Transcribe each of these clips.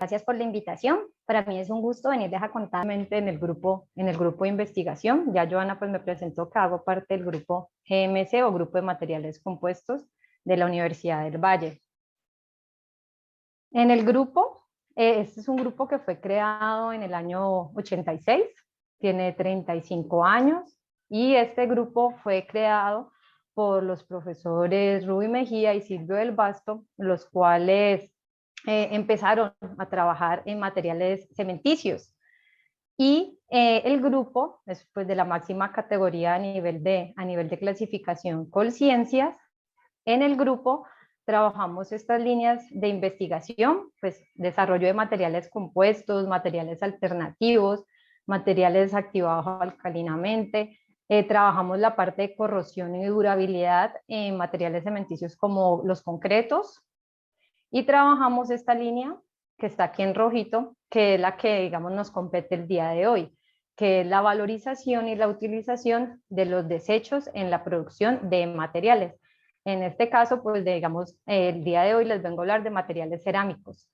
Gracias por la invitación. Para mí es un gusto venirles a contar en el grupo de investigación. Ya Joana pues me presentó que hago parte del grupo GMC o Grupo de Materiales Compuestos de la Universidad del Valle. En el grupo, este es un grupo que fue creado en el año 86, tiene 35 años y este grupo fue creado por los profesores Ruby Mejía y Silvio del Basto, los cuales empezaron a trabajar en materiales cementicios. Y el grupo, después de la máxima categoría a nivel de clasificación Colciencias, en el grupo trabajamos estas líneas de investigación, pues desarrollo de materiales compuestos, materiales alternativos, materiales activados alcalinamente, trabajamos la parte de corrosión y durabilidad en materiales cementicios como los concretos, y trabajamos esta línea que está aquí en rojito, que es la que, digamos, nos compete el día de hoy, que es la valorización y la utilización de los desechos en la producción de materiales. En este caso, pues, digamos, el día de hoy les vengo a hablar de materiales cerámicos.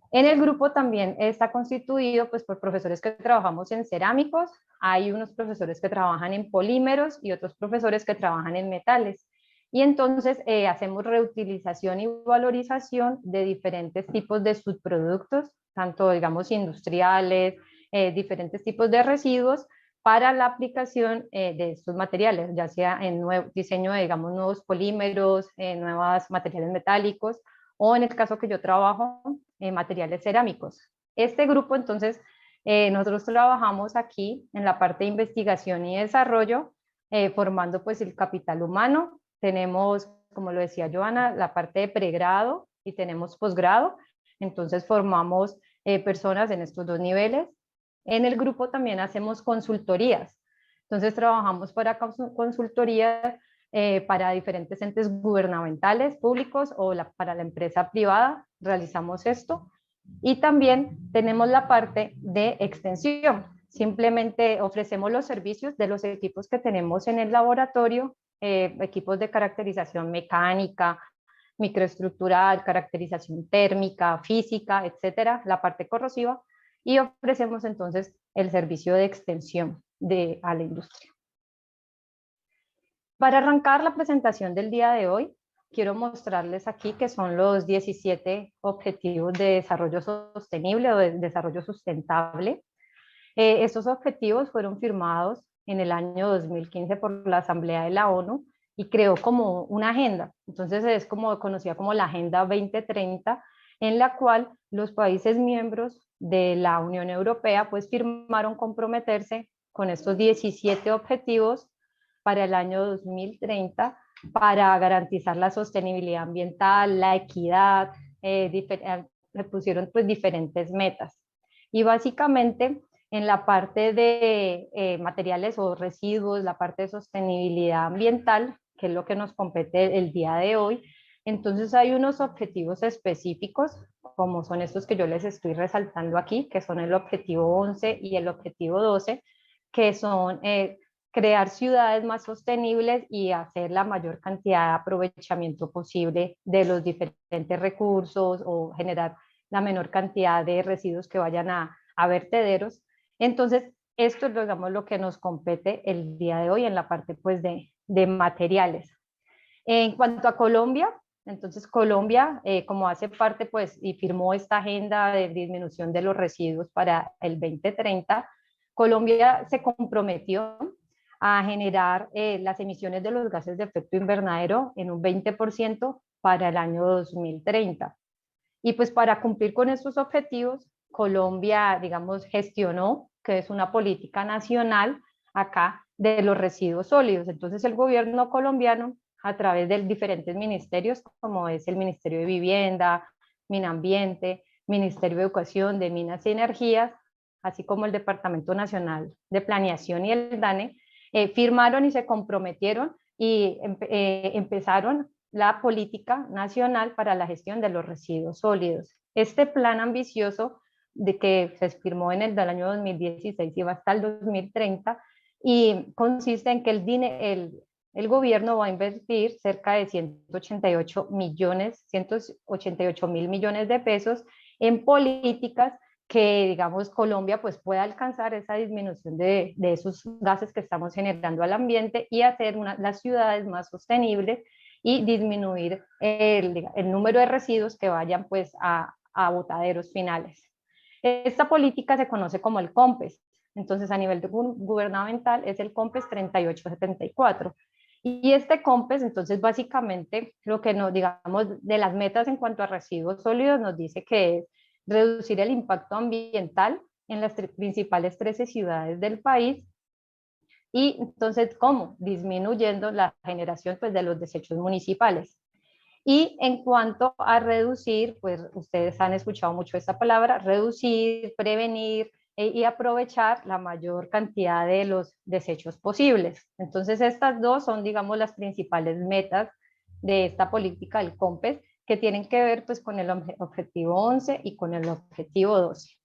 En el grupo también está constituido pues, por profesores que trabajamos en cerámicos, hay unos profesores que trabajan en polímeros y otros profesores que trabajan en metales. Y entonces hacemos reutilización y valorización de diferentes tipos de subproductos, tanto digamos industriales, diferentes tipos de residuos para la aplicación de estos materiales, ya sea en nuevo diseño de digamos, nuevos polímeros, nuevos materiales metálicos, o en el caso que yo trabajo, materiales cerámicos. Este grupo entonces, nosotros trabajamos aquí en la parte de investigación y desarrollo, formando pues el capital humano. Tenemos, como lo decía Joana, la parte de pregrado y tenemos posgrado, entonces formamos personas en estos dos niveles. En el grupo también hacemos consultorías, entonces trabajamos para consultorías para diferentes entes gubernamentales, públicos o para la empresa privada, realizamos esto. Y también tenemos la parte de extensión, simplemente ofrecemos los servicios de los equipos que tenemos en el laboratorio, equipos de caracterización mecánica, microestructural, caracterización térmica, física, etcétera, la parte corrosiva, y ofrecemos entonces el servicio de extensión a la industria. Para arrancar la presentación del día de hoy, quiero mostrarles aquí que son los 17 objetivos de desarrollo sostenible o de desarrollo sustentable. Estos objetivos fueron firmados en el año 2015 por la Asamblea de la ONU y creó como una agenda. Entonces es como conocida como la Agenda 2030, en la cual los países miembros de la Unión Europea pues firmaron comprometerse con estos 17 objetivos para el año 2030 para garantizar la sostenibilidad ambiental, la equidad, le pusieron pues diferentes metas. Y básicamente en la parte de materiales o residuos, la parte de sostenibilidad ambiental, que es lo que nos compete el día de hoy, entonces hay unos objetivos específicos, como son estos que yo les estoy resaltando aquí, que son el objetivo 11 y el objetivo 12, que son crear ciudades más sostenibles y hacer la mayor cantidad de aprovechamiento posible de los diferentes recursos o generar la menor cantidad de residuos que vayan a vertederos. Entonces, esto es digamos, lo que nos compete el día de hoy en la parte pues, de materiales. En cuanto a Colombia, entonces Colombia, como hace parte pues, y firmó esta agenda de disminución de los residuos para el 2030, Colombia se comprometió a generar las emisiones de los gases de efecto invernadero en un 20% para el año 2030. Y pues para cumplir con estos objetivos, Colombia, digamos, gestionó, que es una política nacional acá, de los residuos sólidos. Entonces el gobierno colombiano, a través de diferentes ministerios, como es el Ministerio de Vivienda, Minambiente, Ministerio de Educación, de Minas y Energías, así como el Departamento Nacional de Planeación y el DANE, firmaron y se comprometieron y empezaron la política nacional para la gestión de los residuos sólidos. Este plan ambicioso de que se firmó en el año 2016 y va hasta el 2030 y consiste en que el gobierno va a invertir cerca de 188 mil millones de pesos en políticas que, digamos, Colombia pues pueda alcanzar esa disminución de esos gases que estamos generando al ambiente y hacer las ciudades más sostenibles y disminuir el número de residuos que vayan pues a botaderos finales. Esta política se conoce como el COMPES, entonces a nivel gubernamental es el COMPES 3874. Y este COMPES, entonces básicamente lo que nos, digamos, de las metas en cuanto a residuos sólidos nos dice que es reducir el impacto ambiental en las principales 13 ciudades del país. Y entonces, ¿cómo? Disminuyendo la generación pues, de los desechos municipales. Y en cuanto a reducir, pues ustedes han escuchado mucho esta palabra, reducir, prevenir y aprovechar la mayor cantidad de los desechos posibles. Entonces estas dos son, digamos, las principales metas de esta política del COMPES, que tienen que ver pues con el objetivo 11 y con el objetivo 12.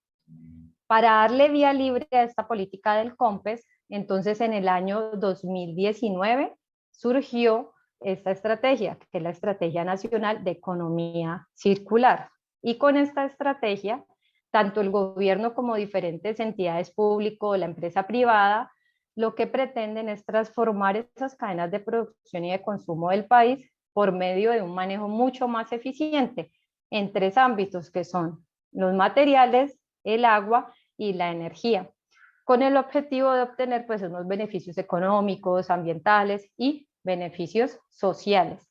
Para darle vía libre a esta política del COMPES, entonces en el año 2019 surgió esta estrategia, que es la Estrategia Nacional de Economía Circular. Y con esta estrategia, tanto el gobierno como diferentes entidades públicas, la empresa privada, lo que pretenden es transformar esas cadenas de producción y de consumo del país por medio de un manejo mucho más eficiente en tres ámbitos que son los materiales, el agua y la energía, con el objetivo de obtener pues unos beneficios económicos, ambientales y beneficios sociales.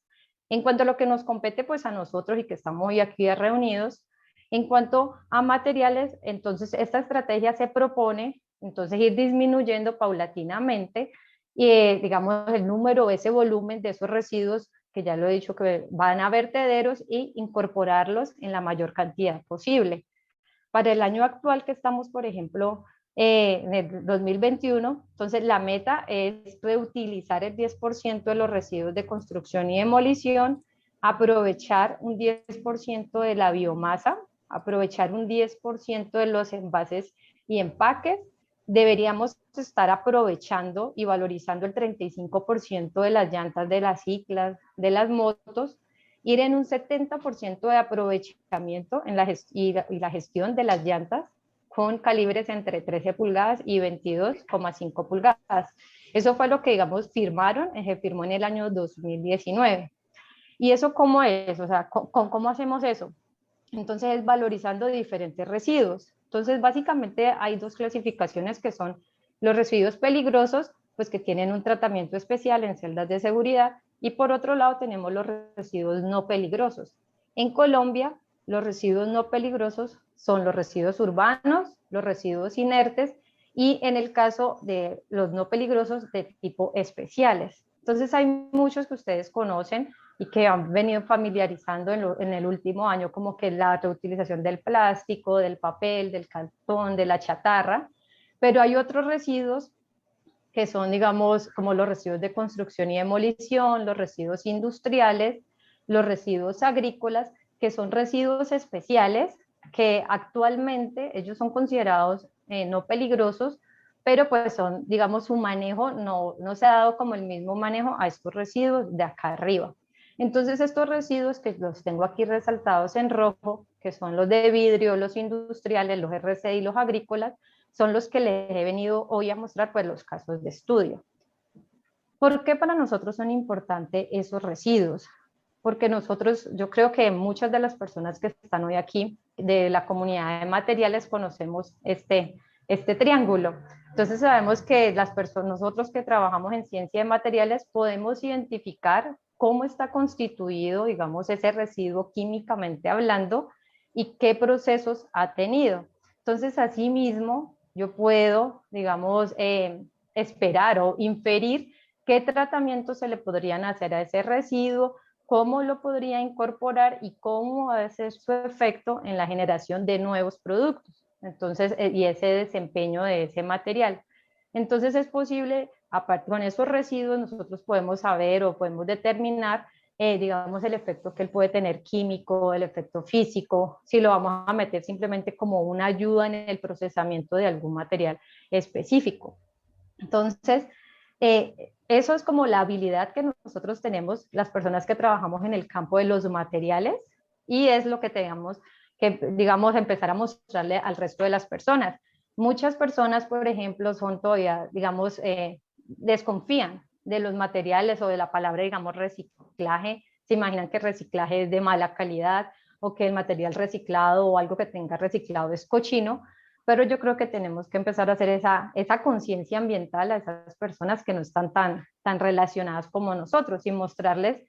En cuanto a lo que nos compete pues a nosotros y que estamos hoy aquí reunidos, en cuanto a materiales, entonces esta estrategia se propone entonces ir disminuyendo paulatinamente digamos el número, ese volumen de esos residuos que ya lo he dicho que van a vertederos y incorporarlos en la mayor cantidad posible. Para el año actual que estamos, por ejemplo, en el 2021, entonces la meta es reutilizar el 10% de los residuos de construcción y demolición, aprovechar un 10% de la biomasa, aprovechar un 10% de los envases y empaques. Deberíamos estar aprovechando y valorizando el 35% de las llantas de las ciclas, de las motos, ir en un 70% de aprovechamiento en y la gestión de las llantas con calibres entre 13 pulgadas y 22,5 pulgadas. Eso fue lo que, digamos, se firmó en el año 2019. ¿Y eso cómo es? O sea, ¿cómo hacemos eso? Entonces es valorizando diferentes residuos. Entonces básicamente hay dos clasificaciones que son los residuos peligrosos, pues que tienen un tratamiento especial en celdas de seguridad, y por otro lado tenemos los residuos no peligrosos. En Colombia, los residuos no peligrosos son los residuos urbanos, los residuos inertes y en el caso de los no peligrosos de tipo especiales. Entonces hay muchos que ustedes conocen y que han venido familiarizando en el último año, como que la reutilización del plástico, del papel, del cartón, de la chatarra, pero hay otros residuos que son, digamos, como los residuos de construcción y demolición, los residuos industriales, los residuos agrícolas, que son residuos especiales que actualmente ellos son considerados no peligrosos, pero pues son, digamos, su manejo no se ha dado como el mismo manejo a estos residuos de acá arriba. Entonces estos residuos que los tengo aquí resaltados en rojo, que son los de vidrio, los industriales, los RC y los agrícolas, son los que les he venido hoy a mostrar pues los casos de estudio. ¿Por qué para nosotros son importantes esos residuos? Porque nosotros, yo creo que muchas de las personas que están hoy aquí de la comunidad de materiales conocemos este triángulo. Entonces sabemos que las personas, nosotros que trabajamos en ciencia de materiales podemos identificar cómo está constituido, digamos, ese residuo químicamente hablando y qué procesos ha tenido. Entonces, asimismo, yo puedo, digamos, esperar o inferir qué tratamientos se le podrían hacer a ese residuo, cómo lo podría incorporar y cómo va a ser su efecto en la generación de nuevos productos. Entonces, y ese desempeño de ese material. Entonces es posible, aparte con esos residuos, nosotros podemos saber o podemos determinar, digamos, el efecto que él puede tener químico, el efecto físico, si lo vamos a meter simplemente como una ayuda en el procesamiento de algún material específico. Entonces, eso es como la habilidad que nosotros tenemos, las personas que trabajamos en el campo de los materiales, y es lo que tenemos que, digamos, empezar a mostrarle al resto de las personas. Muchas personas, por ejemplo, son todavía, digamos, desconfían de los materiales o de la palabra, digamos, reciclaje. Se imaginan que el reciclaje es de mala calidad o que el material reciclado o algo que tenga reciclado es cochino, pero yo creo que tenemos que empezar a hacer esa conciencia ambiental a esas personas que no están tan relacionadas como nosotros y mostrarles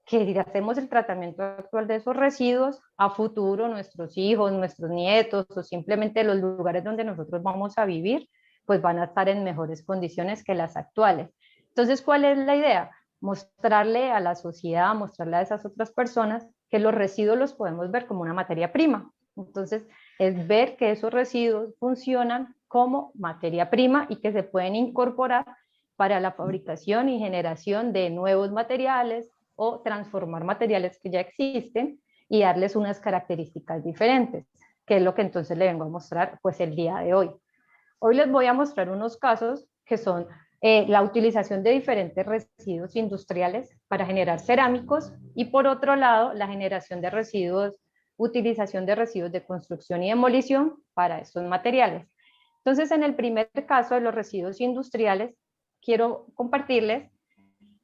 que si hacemos el tratamiento actual de esos residuos, a futuro nuestros hijos, nuestros nietos o simplemente los lugares donde nosotros vamos a vivir, pues van a estar en mejores condiciones que las actuales. Entonces, ¿cuál es la idea? Mostrarle a la sociedad, mostrarle a esas otras personas que los residuos los podemos ver como una materia prima. Entonces, es ver que esos residuos funcionan como materia prima y que se pueden incorporar para la fabricación y generación de nuevos materiales o transformar materiales que ya existen y darles unas características diferentes, que es lo que entonces le vengo a mostrar pues el día de hoy. Hoy les voy a mostrar unos casos que son la utilización de diferentes residuos industriales para generar cerámicos y por otro lado la generación de residuos, utilización de residuos de construcción y demolición para estos materiales. Entonces, en el primer caso de los residuos industriales, quiero compartirles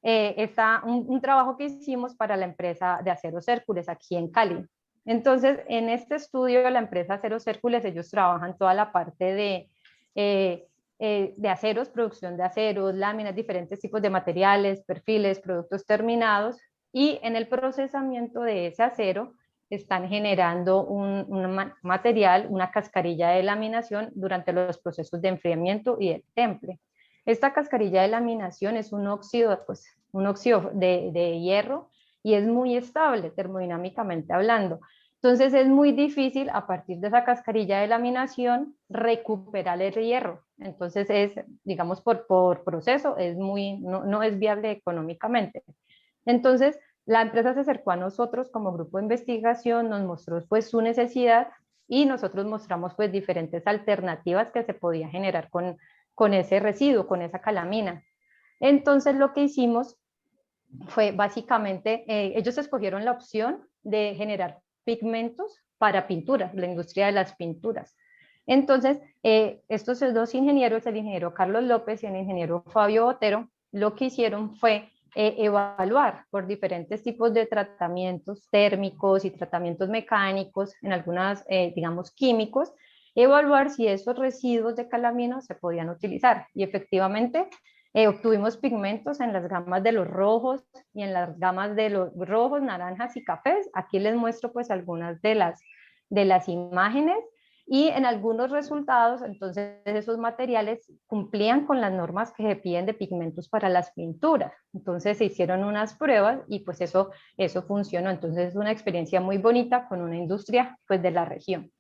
un trabajo que hicimos para la empresa de Aceros Hércules aquí en Cali. Entonces, en este estudio de la empresa Aceros Hércules, ellos trabajan toda la parte de aceros, producción de aceros, láminas, diferentes tipos de materiales, perfiles, productos terminados, y en el procesamiento de ese acero están generando un material, una cascarilla de laminación durante los procesos de enfriamiento y de temple. Esta cascarilla de laminación es un óxido, pues, un óxido de hierro y es muy estable termodinámicamente hablando. Entonces es muy difícil a partir de esa cascarilla de laminación recuperar el hierro. Entonces es, digamos, por proceso, no es viable económicamente. Entonces la empresa se acercó a nosotros como grupo de investigación, nos mostró pues su necesidad y nosotros mostramos pues diferentes alternativas que se podía generar con ese residuo, con esa calamina. Entonces lo que hicimos fue básicamente, ellos escogieron la opción de generar pigmentos para pinturas, la industria de las pinturas. Entonces, estos dos ingenieros, el ingeniero Carlos López y el ingeniero Fabio Botero, lo que hicieron fue evaluar por diferentes tipos de tratamientos térmicos y tratamientos mecánicos, en algunas, digamos, químicos, evaluar si esos residuos de calamina se podían utilizar. Y efectivamente, obtuvimos pigmentos en las gamas de los rojos y en las gamas de los rojos, naranjas y cafés. Aquí les muestro pues algunas de las imágenes y en algunos resultados, entonces esos materiales cumplían con las normas que se piden de pigmentos para las pinturas. Entonces se hicieron unas pruebas y pues eso funcionó. Entonces es una experiencia muy bonita con una industria pues de la región.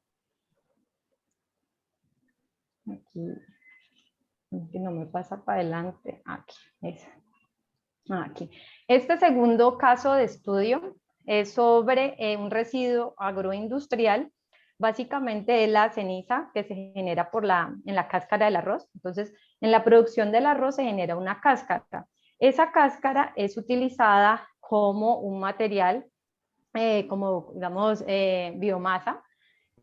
Aquí, no me pasa para adelante, aquí. Este segundo caso de estudio es sobre un residuo agroindustrial. Básicamente es la ceniza que se genera en la cáscara del arroz. Entonces, en la producción del arroz se genera una cáscara. Esa cáscara es utilizada como un material, como digamos biomasa,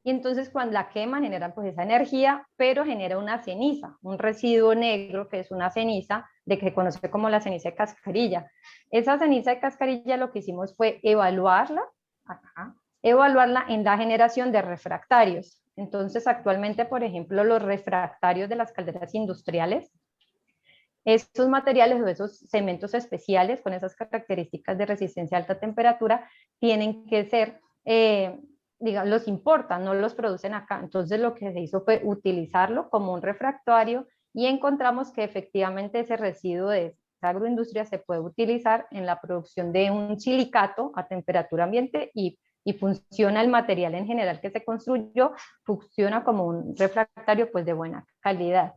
y entonces cuando la queman generan pues esa energía, pero genera una ceniza, un residuo negro que es una ceniza de que se conoce como la ceniza de cascarilla. Esa ceniza de cascarilla lo que hicimos fue evaluarla, evaluarla en la generación de refractarios. Entonces actualmente, por ejemplo, los refractarios de las calderas industriales, esos materiales o esos cementos especiales con esas características de resistencia a alta temperatura tienen que ser digamos, los importan, no los producen acá. Entonces lo que se hizo fue utilizarlo como un refractario y encontramos que efectivamente ese residuo de esa agroindustria se puede utilizar en la producción de un silicato a temperatura ambiente y funciona el material en general que se construyó, funciona como un refractario pues de buena calidad.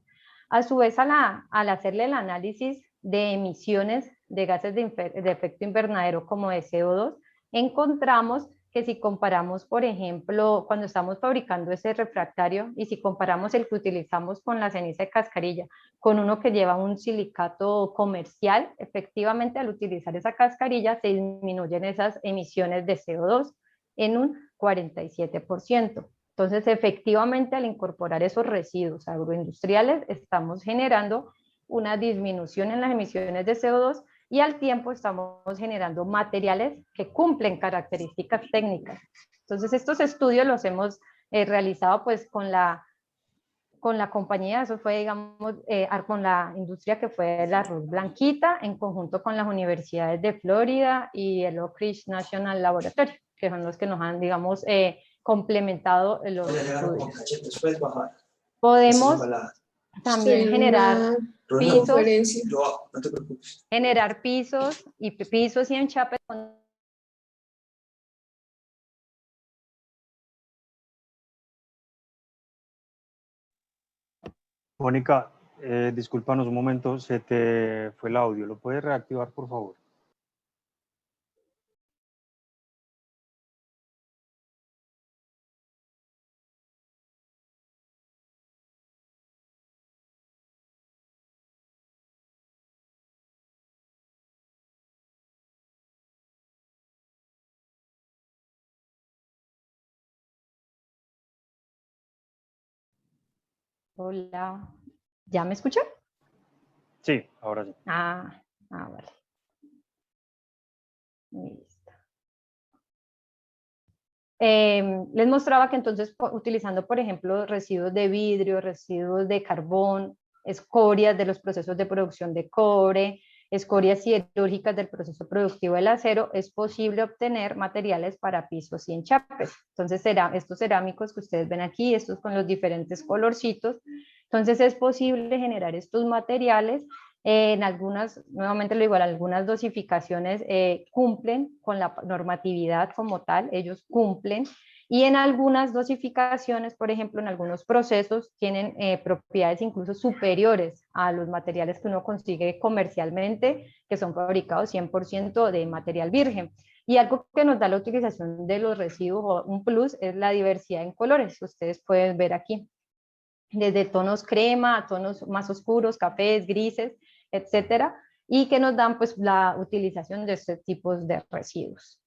A su vez, al hacerle el análisis de emisiones de gases de efecto invernadero como de CO2, encontramos que si comparamos, por ejemplo, cuando estamos fabricando ese refractario y si comparamos el que utilizamos con la ceniza de cascarilla con uno que lleva un silicato comercial, efectivamente al utilizar esa cascarilla se disminuyen esas emisiones de CO2 en un 47%. Entonces, efectivamente, al incorporar esos residuos agroindustriales, estamos generando una disminución en las emisiones de CO2 y al tiempo estamos generando materiales que cumplen características técnicas. Entonces, estos estudios los hemos realizado pues con la compañía, eso fue, digamos, con la industria que fue el arroz Blanquita, en conjunto con las universidades de Florida y el Oak Ridge National Laboratory, que son los que nos han, digamos, complementado los estudios. Podemos también generar pisos y enchapes. Mónica, discúlpanos un momento, se te fue el audio. ¿Lo puedes reactivar, por favor? Hola, ¿ya me escuchan? Sí, ahora sí. Vale. Listo. Les mostraba que entonces utilizando, por ejemplo, residuos de vidrio, residuos de carbón, escorias de los procesos de producción de cobre, escorias siderúrgicas del proceso productivo del acero, es posible obtener materiales para pisos y enchapes. Entonces, estos cerámicos que ustedes ven aquí, estos con los diferentes colorcitos, entonces es posible generar estos materiales. En algunas, nuevamente lo igual, algunas dosificaciones cumplen con la normatividad como tal, ellos cumplen, y en algunas dosificaciones, por ejemplo, en algunos procesos, tienen propiedades incluso superiores a los materiales que uno consigue comercialmente, que son fabricados 100% de material virgen. Y algo que nos da la utilización de los residuos, un plus, es la diversidad en colores, ustedes pueden ver aquí, desde tonos crema a tonos más oscuros, cafés, grises, etcétera, y que nos dan pues la utilización de estos tipos de residuos.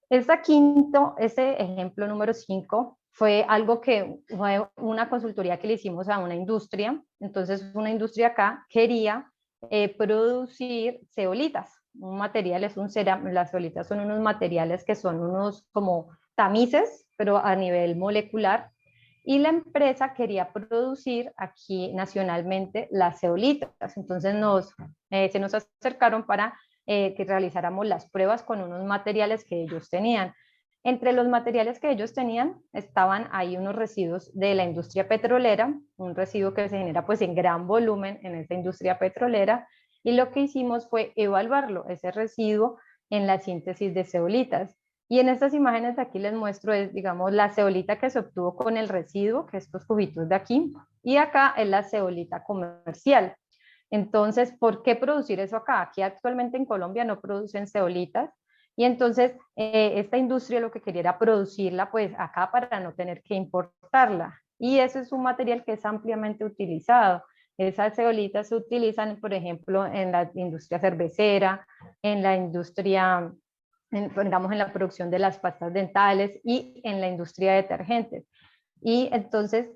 Este ejemplo número 5 fue algo que fue una consultoría que le hicimos a una industria. Entonces una industria acá quería producir zeolitas. Un material es las zeolitas son unos materiales que son unos como tamices, pero a nivel molecular, y la empresa quería producir aquí nacionalmente las zeolitas. Entonces se nos acercaron para que realizáramos las pruebas con unos materiales que ellos tenían. Entre los materiales que ellos tenían estaban ahí unos residuos de la industria petrolera, un residuo que se genera pues en gran volumen en esta industria petrolera, y lo que hicimos fue evaluarlo, ese residuo, en la síntesis de zeolitas. Y en estas imágenes de aquí les muestro, digamos, la zeolita que se obtuvo con el residuo, que estos cubitos de aquí, y acá es la zeolita comercial. Entonces, ¿por qué producir eso acá? Aquí actualmente en Colombia no producen zeolitas, y entonces esta industria lo que quería era producirla pues acá para no tener que importarla. Y ese es un material que es ampliamente utilizado. Esas zeolitas se utilizan, por ejemplo, en la industria cervecera, en la industria, digamos, en la producción de las pastas dentales y en la industria de detergentes. Y entonces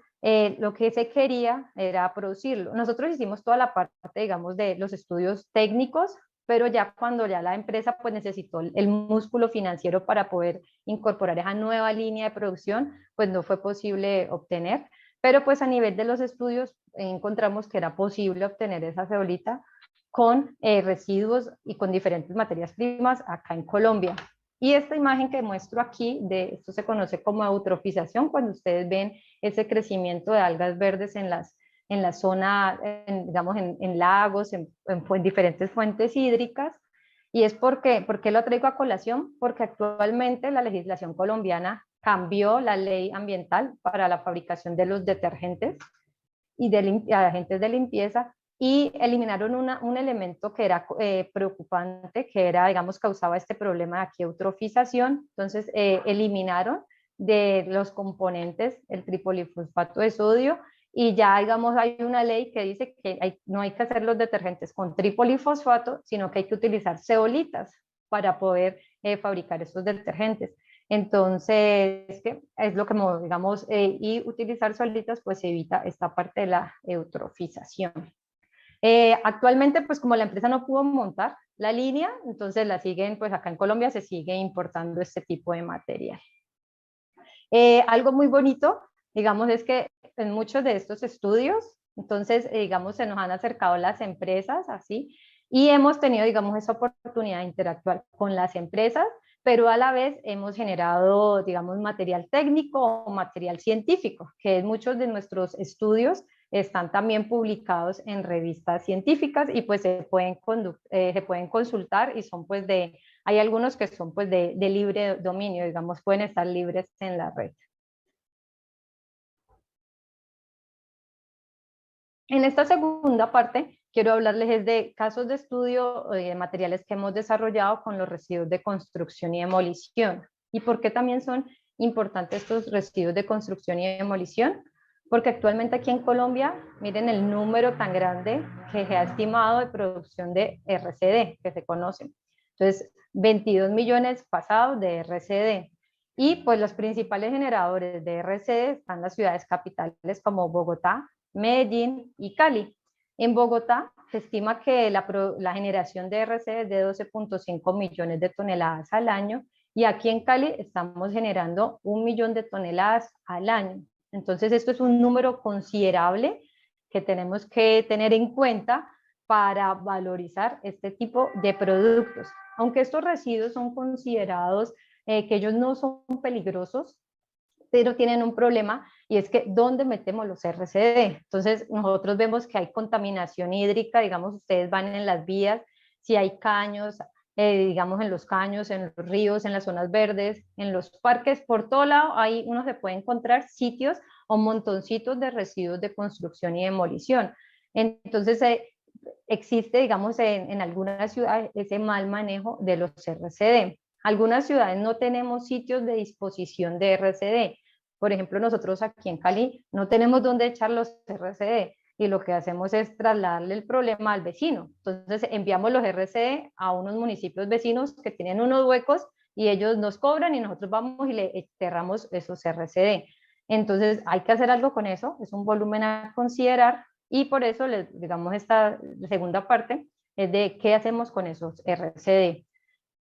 lo que se quería era producirlo. Nosotros hicimos toda la parte, digamos, de los estudios técnicos, pero ya cuando ya la empresa pues necesitó el músculo financiero para poder incorporar esa nueva línea de producción, pues no fue posible obtener. Pero pues a nivel de los estudios encontramos que era posible obtener esa zeolita con residuos y con diferentes materias primas acá en Colombia. Y esta imagen que muestro aquí, esto se conoce como eutrofización, cuando ustedes ven ese crecimiento de algas verdes en la zona, digamos, en lagos, en diferentes fuentes hídricas. Y es ¿por qué lo traigo a colación? Porque actualmente la legislación colombiana cambió la ley ambiental para la fabricación de los detergentes y de agentes de limpieza, y eliminaron un elemento que era preocupante, que era, digamos, causaba este problema de aquí, eutrofización. Entonces eliminaron de los componentes el tripolifosfato de sodio, y ya, digamos, hay una ley que dice que no hay que hacer los detergentes con tripolifosfato, sino que hay que utilizar zeolitas para poder fabricar estos detergentes. Entonces, que es lo que, digamos, y utilizar solitas pues evita esta parte de la eutrofización. Actualmente, pues como la empresa no pudo montar la línea, entonces la siguen, pues acá en Colombia se sigue importando este tipo de material. Algo muy bonito, digamos, es que en muchos de estos estudios, entonces, digamos, se nos han acercado las empresas así, y hemos tenido, digamos, esa oportunidad de interactuar con las empresas, pero a la vez hemos generado, digamos, material técnico o material científico, que muchos de nuestros estudios están también publicados en revistas científicas y pues se pueden consultar y son pues hay algunos que son pues de libre dominio, digamos, pueden estar libres en la red. En esta segunda parte quiero hablarles es de casos de estudio de materiales que hemos desarrollado con los residuos de construcción y demolición. ¿Y por qué también son importantes estos residuos de construcción y demolición? Porque actualmente aquí en Colombia, miren el número tan grande que se ha estimado de producción de RCD, que se conocen. Entonces, 22 millones pasados de RCD. Y pues los principales generadores de RCD están las ciudades capitales como Bogotá, Medellín y Cali. En Bogotá se estima que la generación de RCD es de 12.5 millones de toneladas al año y aquí en Cali estamos generando 1 millón de toneladas al año. Entonces esto es un número considerable que tenemos que tener en cuenta para valorizar este tipo de productos. Aunque estos residuos son considerados que ellos no son peligrosos, pero tienen un problema y es que ¿dónde metemos los RCD? Entonces nosotros vemos que hay contaminación hídrica, digamos, ustedes van en las vías, si hay caños, digamos en los caños, en los ríos, en las zonas verdes, en los parques, por todo lado, ahí uno se puede encontrar sitios o montoncitos de residuos de construcción y demolición. Entonces existe, digamos, en algunas ciudades ese mal manejo de los RCD. Algunas ciudades no tenemos sitios de disposición de RCD. Por ejemplo, nosotros aquí en Cali no tenemos dónde echar los RCD y lo que hacemos es trasladarle el problema al vecino. Entonces enviamos los RCD a unos municipios vecinos que tienen unos huecos y ellos nos cobran y nosotros vamos y le enterramos esos RCD. Entonces hay que hacer algo con eso, es un volumen a considerar y por eso, digamos, esta segunda parte es de qué hacemos con esos RCD.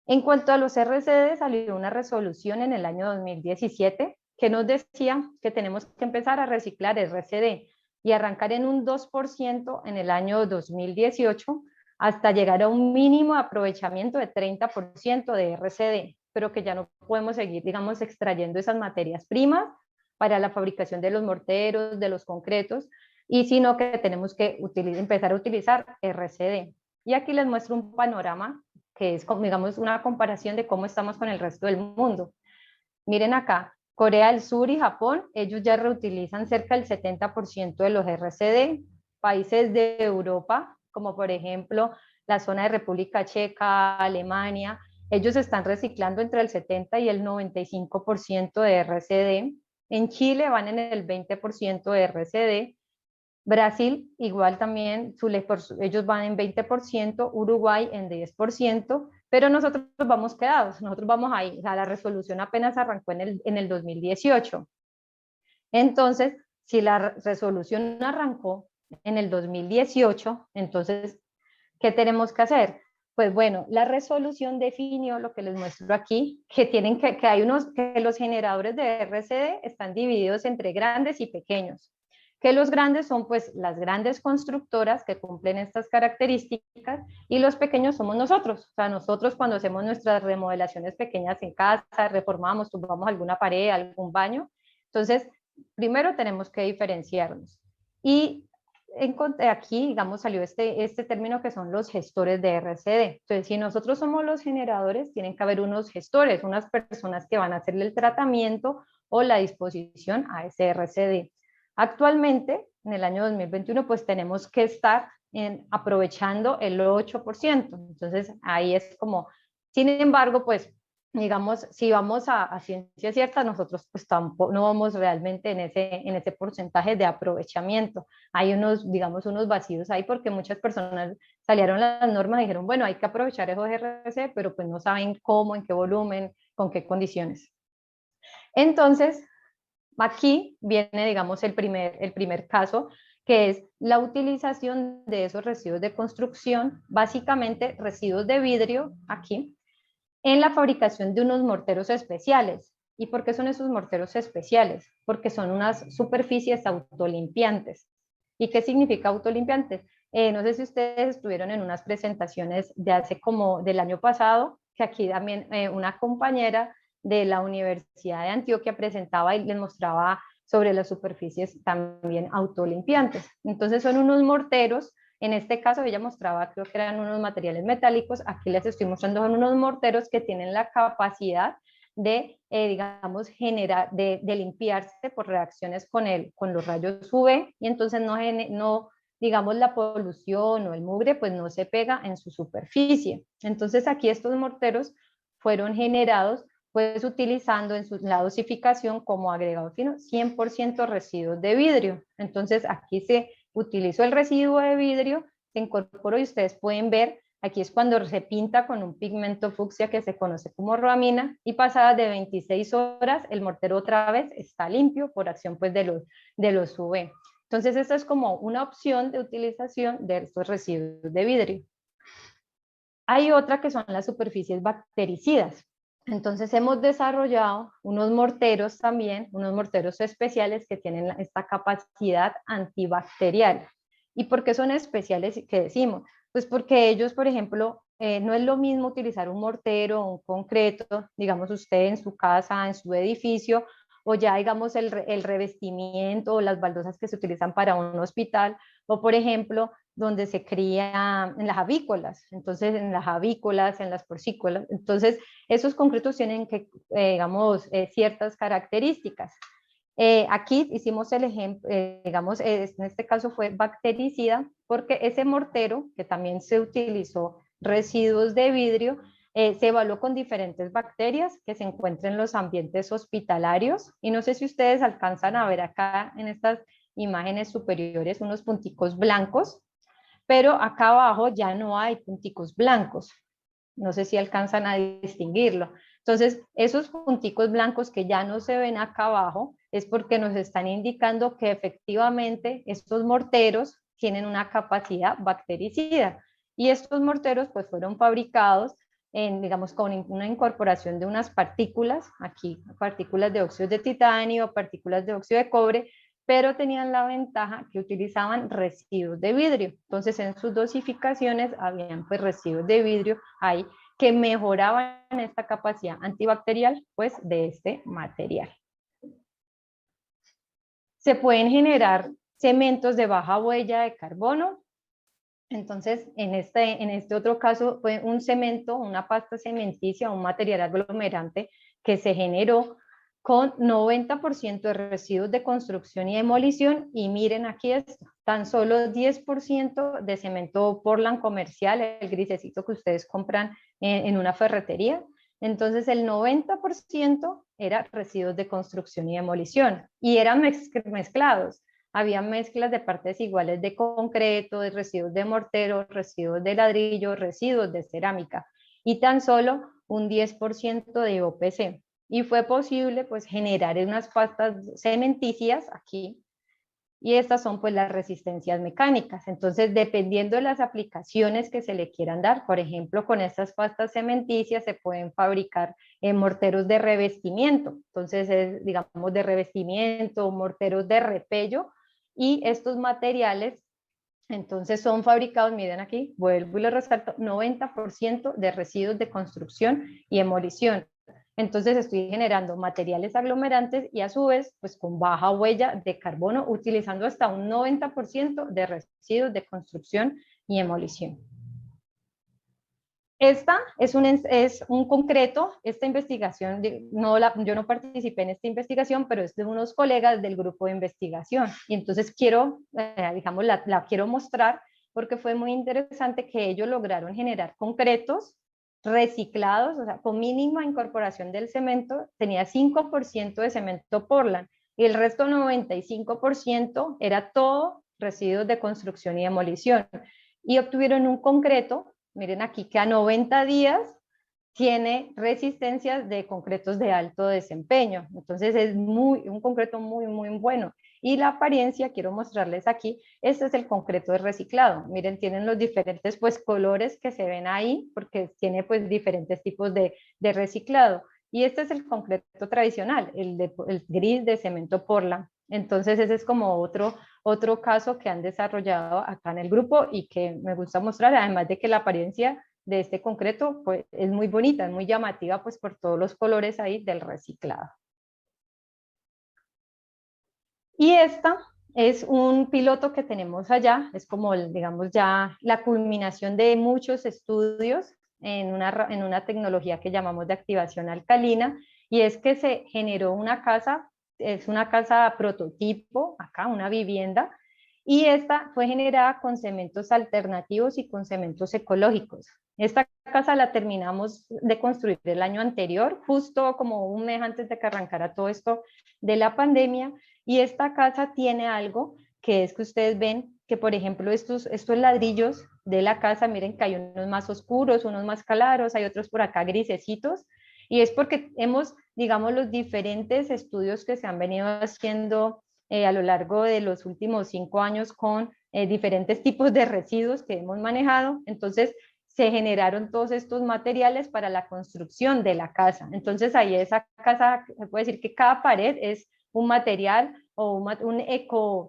En cuanto a los RCD, salió una resolución en el año 2017 que nos decía que tenemos que empezar a reciclar RCD y arrancar en un 2% en el año 2018 hasta llegar a un mínimo de aprovechamiento de 30% de RCD, pero que ya no podemos seguir, digamos, extrayendo esas materias primas para la fabricación de los morteros, de los concretos, y sino que tenemos que empezar a utilizar RCD. Y aquí les muestro un panorama que es, digamos, una comparación de cómo estamos con el resto del mundo. Miren acá, Corea del Sur y Japón, ellos ya reutilizan cerca del 70% de los RCD. Países de Europa, como por ejemplo la zona de República Checa, Alemania, ellos están reciclando entre el 70 y el 95% de RCD. En Chile van en el 20% de RCD. Brasil igual también, ellos van en 20%, Uruguay en 10%, pero nosotros vamos quedados, nosotros vamos ahí, o sea, la resolución apenas arrancó en el 2018. Entonces, si la resolución arrancó en el 2018, entonces, ¿qué tenemos que hacer? Pues bueno, la resolución definió lo que les muestro aquí, que hay que los generadores de RCD están divididos entre grandes y pequeños, que los grandes son pues las grandes constructoras que cumplen estas características y los pequeños somos nosotros, o sea, nosotros cuando hacemos nuestras remodelaciones pequeñas en casa, reformamos, tumbamos alguna pared, algún baño, entonces primero tenemos que diferenciarnos y aquí, digamos, salió este término que son los gestores de RCD. Entonces, si nosotros somos los generadores, tienen que haber unos gestores, unas personas que van a hacerle el tratamiento o la disposición a ese RCD. Actualmente, en el año 2021, pues tenemos que estar aprovechando el 8%. Entonces, ahí es como, sin embargo, pues digamos, si vamos a ciencia cierta, nosotros pues tampoco, no vamos realmente en ese porcentaje de aprovechamiento. Hay unos, digamos, unos vacíos ahí porque muchas personas salieron las normas y dijeron, bueno, hay que aprovechar esos RC, pero pues no saben cómo, en qué volumen, con qué condiciones. Entonces, aquí viene, digamos, el primer caso, que es la utilización de esos residuos de construcción, básicamente residuos de vidrio, aquí, en la fabricación de unos morteros especiales. ¿Y por qué son esos morteros especiales? Porque son unas superficies autolimpiantes. ¿Y qué significa autolimpiantes? No sé si ustedes estuvieron en unas presentaciones de hace como del año pasado, que aquí también una compañera de la Universidad de Antioquia presentaba y les mostraba sobre las superficies también autolimpiantes. Entonces son unos morteros, en este caso ella mostraba, creo que eran unos materiales metálicos, aquí les estoy mostrando son unos morteros que tienen la capacidad de, digamos, de limpiarse por reacciones con los rayos UV y entonces no, digamos, la polución o el mugre pues no se pega en su superficie. Entonces aquí estos morteros fueron generados pues utilizando en la dosificación como agregado fino 100% residuos de vidrio. Entonces aquí se utilizó el residuo de vidrio, se incorporó y ustedes pueden ver, aquí es cuando se pinta con un pigmento fucsia que se conoce como roamina y pasadas de 26 horas el mortero otra vez está limpio por acción pues de los UV. Entonces esta es como una opción de utilización de estos residuos de vidrio. Hay otra que son las superficies bactericidas. Entonces hemos desarrollado unos morteros también, unos morteros especiales que tienen esta capacidad antibacterial. ¿Y por qué son especiales? ¿Qué decimos? Pues porque ellos, por ejemplo, no es lo mismo utilizar un mortero o un concreto, digamos usted en su casa, en su edificio, o ya digamos el revestimiento o las baldosas que se utilizan para un hospital, o por ejemplo, donde se cría en las avícolas, entonces en las avícolas, en las porcícolas, entonces esos concretos tienen que, digamos, ciertas características. Aquí hicimos el ejemplo, digamos, en este caso fue bactericida, porque ese mortero, que también se utilizó residuos de vidrio, se evaluó con diferentes bacterias que se encuentran en los ambientes hospitalarios, y no sé si ustedes alcanzan a ver acá en estas imágenes superiores unos punticos blancos, pero acá abajo ya no hay punticos blancos. No sé si alcanzan a distinguirlo. Entonces, esos punticos blancos que ya no se ven acá abajo es porque nos están indicando que efectivamente estos morteros tienen una capacidad bactericida. Y estos morteros pues fueron fabricados digamos, con una incorporación de unas partículas, aquí partículas de óxido de titanio, partículas de óxido de cobre, pero tenían la ventaja que utilizaban residuos de vidrio. Entonces en sus dosificaciones habían pues residuos de vidrio ahí que mejoraban esta capacidad antibacterial pues de este material. Se pueden generar cementos de baja huella de carbono. Entonces, en este otro caso fue un cemento, una pasta cementicia, un material aglomerante que se generó con 90% de residuos de construcción y demolición, y miren aquí esto, tan solo 10% de cemento Portland comercial, el grisecito que ustedes compran en una ferretería. Entonces el 90% era residuos de construcción y demolición, y eran mezclados. Había mezclas de partes iguales de concreto, de residuos de mortero, residuos de ladrillo, residuos de cerámica, y tan solo un 10% de OPC. Y fue posible pues generar unas pastas cementicias aquí, y estas son pues las resistencias mecánicas. Entonces, dependiendo de las aplicaciones que se le quieran dar, por ejemplo, con estas pastas cementicias se pueden fabricar morteros de revestimiento. Entonces, digamos, de revestimiento, morteros de repello, y estos materiales entonces son fabricados, miren aquí, vuelvo y lo resalto, 90% de residuos de construcción y demolición. Entonces estoy generando materiales aglomerantes y a su vez, pues con baja huella de carbono, utilizando hasta un 90% de residuos de construcción y demolición. Esta es un concreto, esta investigación, yo no participé en esta investigación, pero es de unos colegas del grupo de investigación. Y entonces quiero, digamos, la quiero mostrar porque fue muy interesante que ellos lograron generar concretos reciclados, o sea, con mínima incorporación del cemento, tenía 5% de cemento Portland y el resto 95% era todo residuos de construcción y demolición. Y obtuvieron un concreto, miren aquí, que a 90 días tiene resistencias de concretos de alto desempeño. Entonces es un concreto muy, muy bueno. Y la apariencia, quiero mostrarles aquí, este es el concreto de reciclado. Miren, tienen los diferentes pues colores que se ven ahí, porque tiene pues diferentes tipos de reciclado. Y este es el concreto tradicional, el gris de cemento Portland. Entonces ese es como otro caso que han desarrollado acá en el grupo y que me gusta mostrar, además de que la apariencia de este concreto pues es muy bonita, es muy llamativa pues por todos los colores ahí del reciclado. Y esta es un piloto que tenemos allá, es como digamos ya la culminación de muchos estudios en una tecnología que llamamos de activación alcalina, y es que se generó una casa, es una casa prototipo, acá una vivienda, y esta fue generada con cementos alternativos y con cementos ecológicos. Esta casa la terminamos de construir el año anterior, justo como un mes antes de que arrancara todo esto de la pandemia, y esta casa tiene algo que es que ustedes ven que, por ejemplo, estos ladrillos de la casa, miren que hay unos más oscuros, unos más claros, hay otros por acá grisecitos, y es porque hemos, digamos, los diferentes estudios que se han venido haciendo a lo largo de los últimos 5 años con diferentes tipos de residuos que hemos manejado, entonces se generaron todos estos materiales para la construcción de la casa. Entonces ahí esa casa, se puede decir que cada pared es un material o un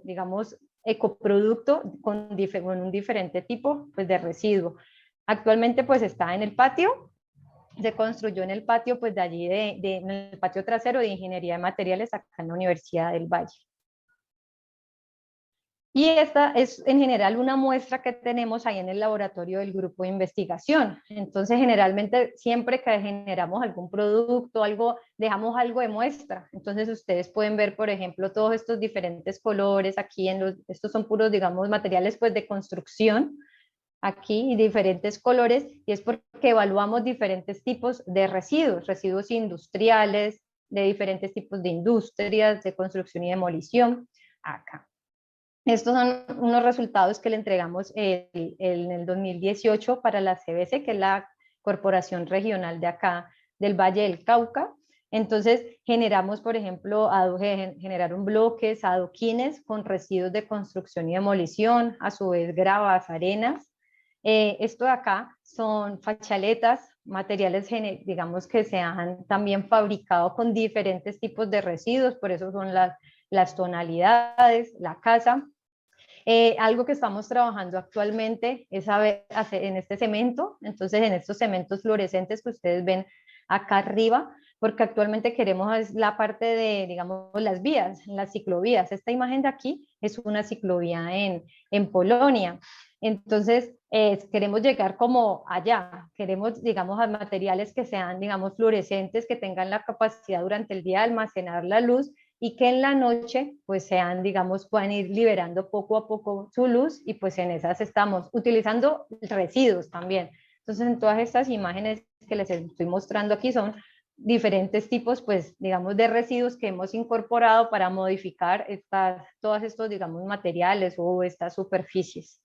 digamos, ecoproducto con un diferente tipo pues, de residuo. Actualmente pues está en el patio, se construyó en el patio pues de allí, en el patio trasero de Ingeniería de Materiales acá en la Universidad del Valle. Y esta es en general una muestra que tenemos ahí en el laboratorio del grupo de investigación. Entonces, generalmente siempre que generamos algún producto, dejamos algo de muestra. Entonces, ustedes pueden ver, por ejemplo, todos estos diferentes colores aquí, estos son puros, digamos, materiales pues de construcción, aquí, diferentes colores, y es porque evaluamos diferentes tipos de residuos industriales, de diferentes tipos de industrias, de construcción y demolición, acá. Estos son unos resultados que le entregamos en el 2018 para la CBC, que es la Corporación Regional de acá del Valle del Cauca. Entonces generamos, por ejemplo, generaron bloques, adoquines con residuos de construcción y demolición, a su vez gravas, arenas. Esto de acá son fachaletas, materiales, digamos, que se han también fabricado con diferentes tipos de residuos, por eso son las tonalidades, la casa. Algo que estamos trabajando actualmente es hacer en este cemento, entonces en estos cementos fluorescentes que ustedes ven acá arriba, porque actualmente queremos la parte de, digamos, las vías, las ciclovías. Esta imagen de aquí es una ciclovía en Polonia. Entonces, queremos llegar como allá, queremos, digamos, a materiales que sean, digamos, fluorescentes, que tengan la capacidad durante el día de almacenar la luz y que en la noche pues sean, digamos, puedan ir liberando poco a poco su luz y pues en esas estamos utilizando residuos también. Entonces en todas estas imágenes que les estoy mostrando aquí son diferentes tipos pues digamos de residuos que hemos incorporado para modificar todos estos digamos materiales o estas superficies.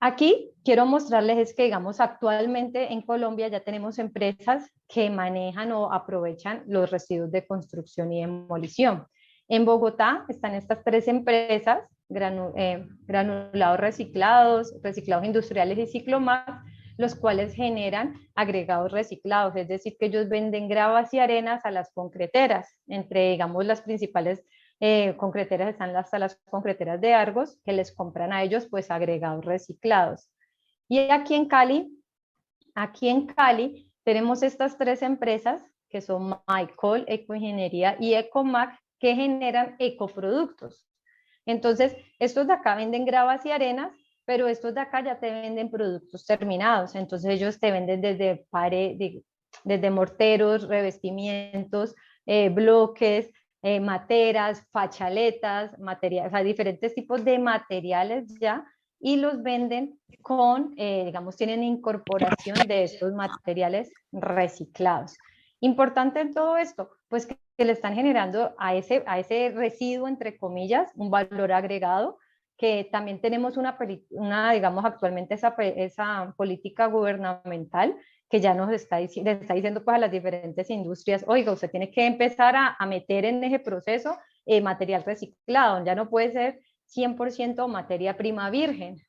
Aquí quiero mostrarles es que, digamos, actualmente en Colombia ya tenemos empresas que manejan o aprovechan los residuos de construcción y demolición. En Bogotá están estas 3 empresas, granulados reciclados, reciclados industriales y Ciclomax, los cuales generan agregados reciclados, es decir, que ellos venden gravas y arenas a las concreteras, entre, digamos, las principales concreteras están hasta las concreteras de Argos, que les compran a ellos pues agregados reciclados. Y aquí en Cali tenemos estas 3 empresas que son Mycol, Ecoingeniería y Ecomac, que generan ecoproductos. Entonces, estos de acá venden gravas y arenas, pero estos de acá ya te venden productos terminados. Entonces, ellos te venden desde morteros, revestimientos, bloques, materas, fachaletas, o sea, diferentes tipos de materiales ya, y los venden con, digamos, tienen incorporación de estos materiales reciclados. Importante en todo esto, pues que le están generando a ese residuo, entre comillas, un valor agregado que también tenemos digamos, actualmente esa política gubernamental que ya nos está, le está diciendo pues, a las diferentes industrias, oiga, usted tiene que empezar a meter en ese proceso material reciclado, ya no puede ser 100% materia prima virgen.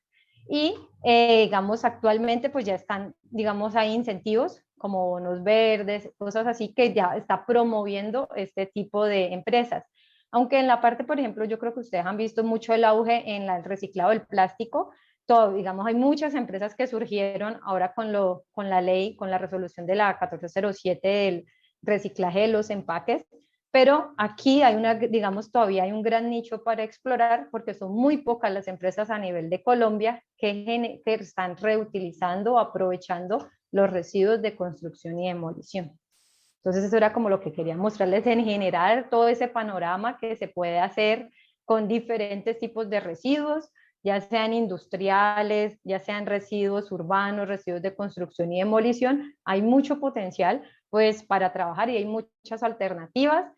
Y digamos, actualmente pues ya están, digamos, hay incentivos como bonos verdes, cosas así que ya está promoviendo este tipo de empresas. Aunque en la parte, por ejemplo, yo creo que ustedes han visto mucho el auge en el reciclado del plástico, todo, digamos, hay muchas empresas que surgieron ahora con la ley, con la resolución de la 1407 del reciclaje de los empaques, pero aquí hay digamos, todavía hay un gran nicho para explorar porque son muy pocas las empresas a nivel de Colombia que están reutilizando o aprovechando los residuos de construcción y demolición. Entonces eso era como lo que quería mostrarles en general, todo ese panorama que se puede hacer con diferentes tipos de residuos, ya sean industriales, ya sean residuos urbanos, residuos de construcción y demolición. Hay mucho potencial pues para trabajar y hay muchas alternativas.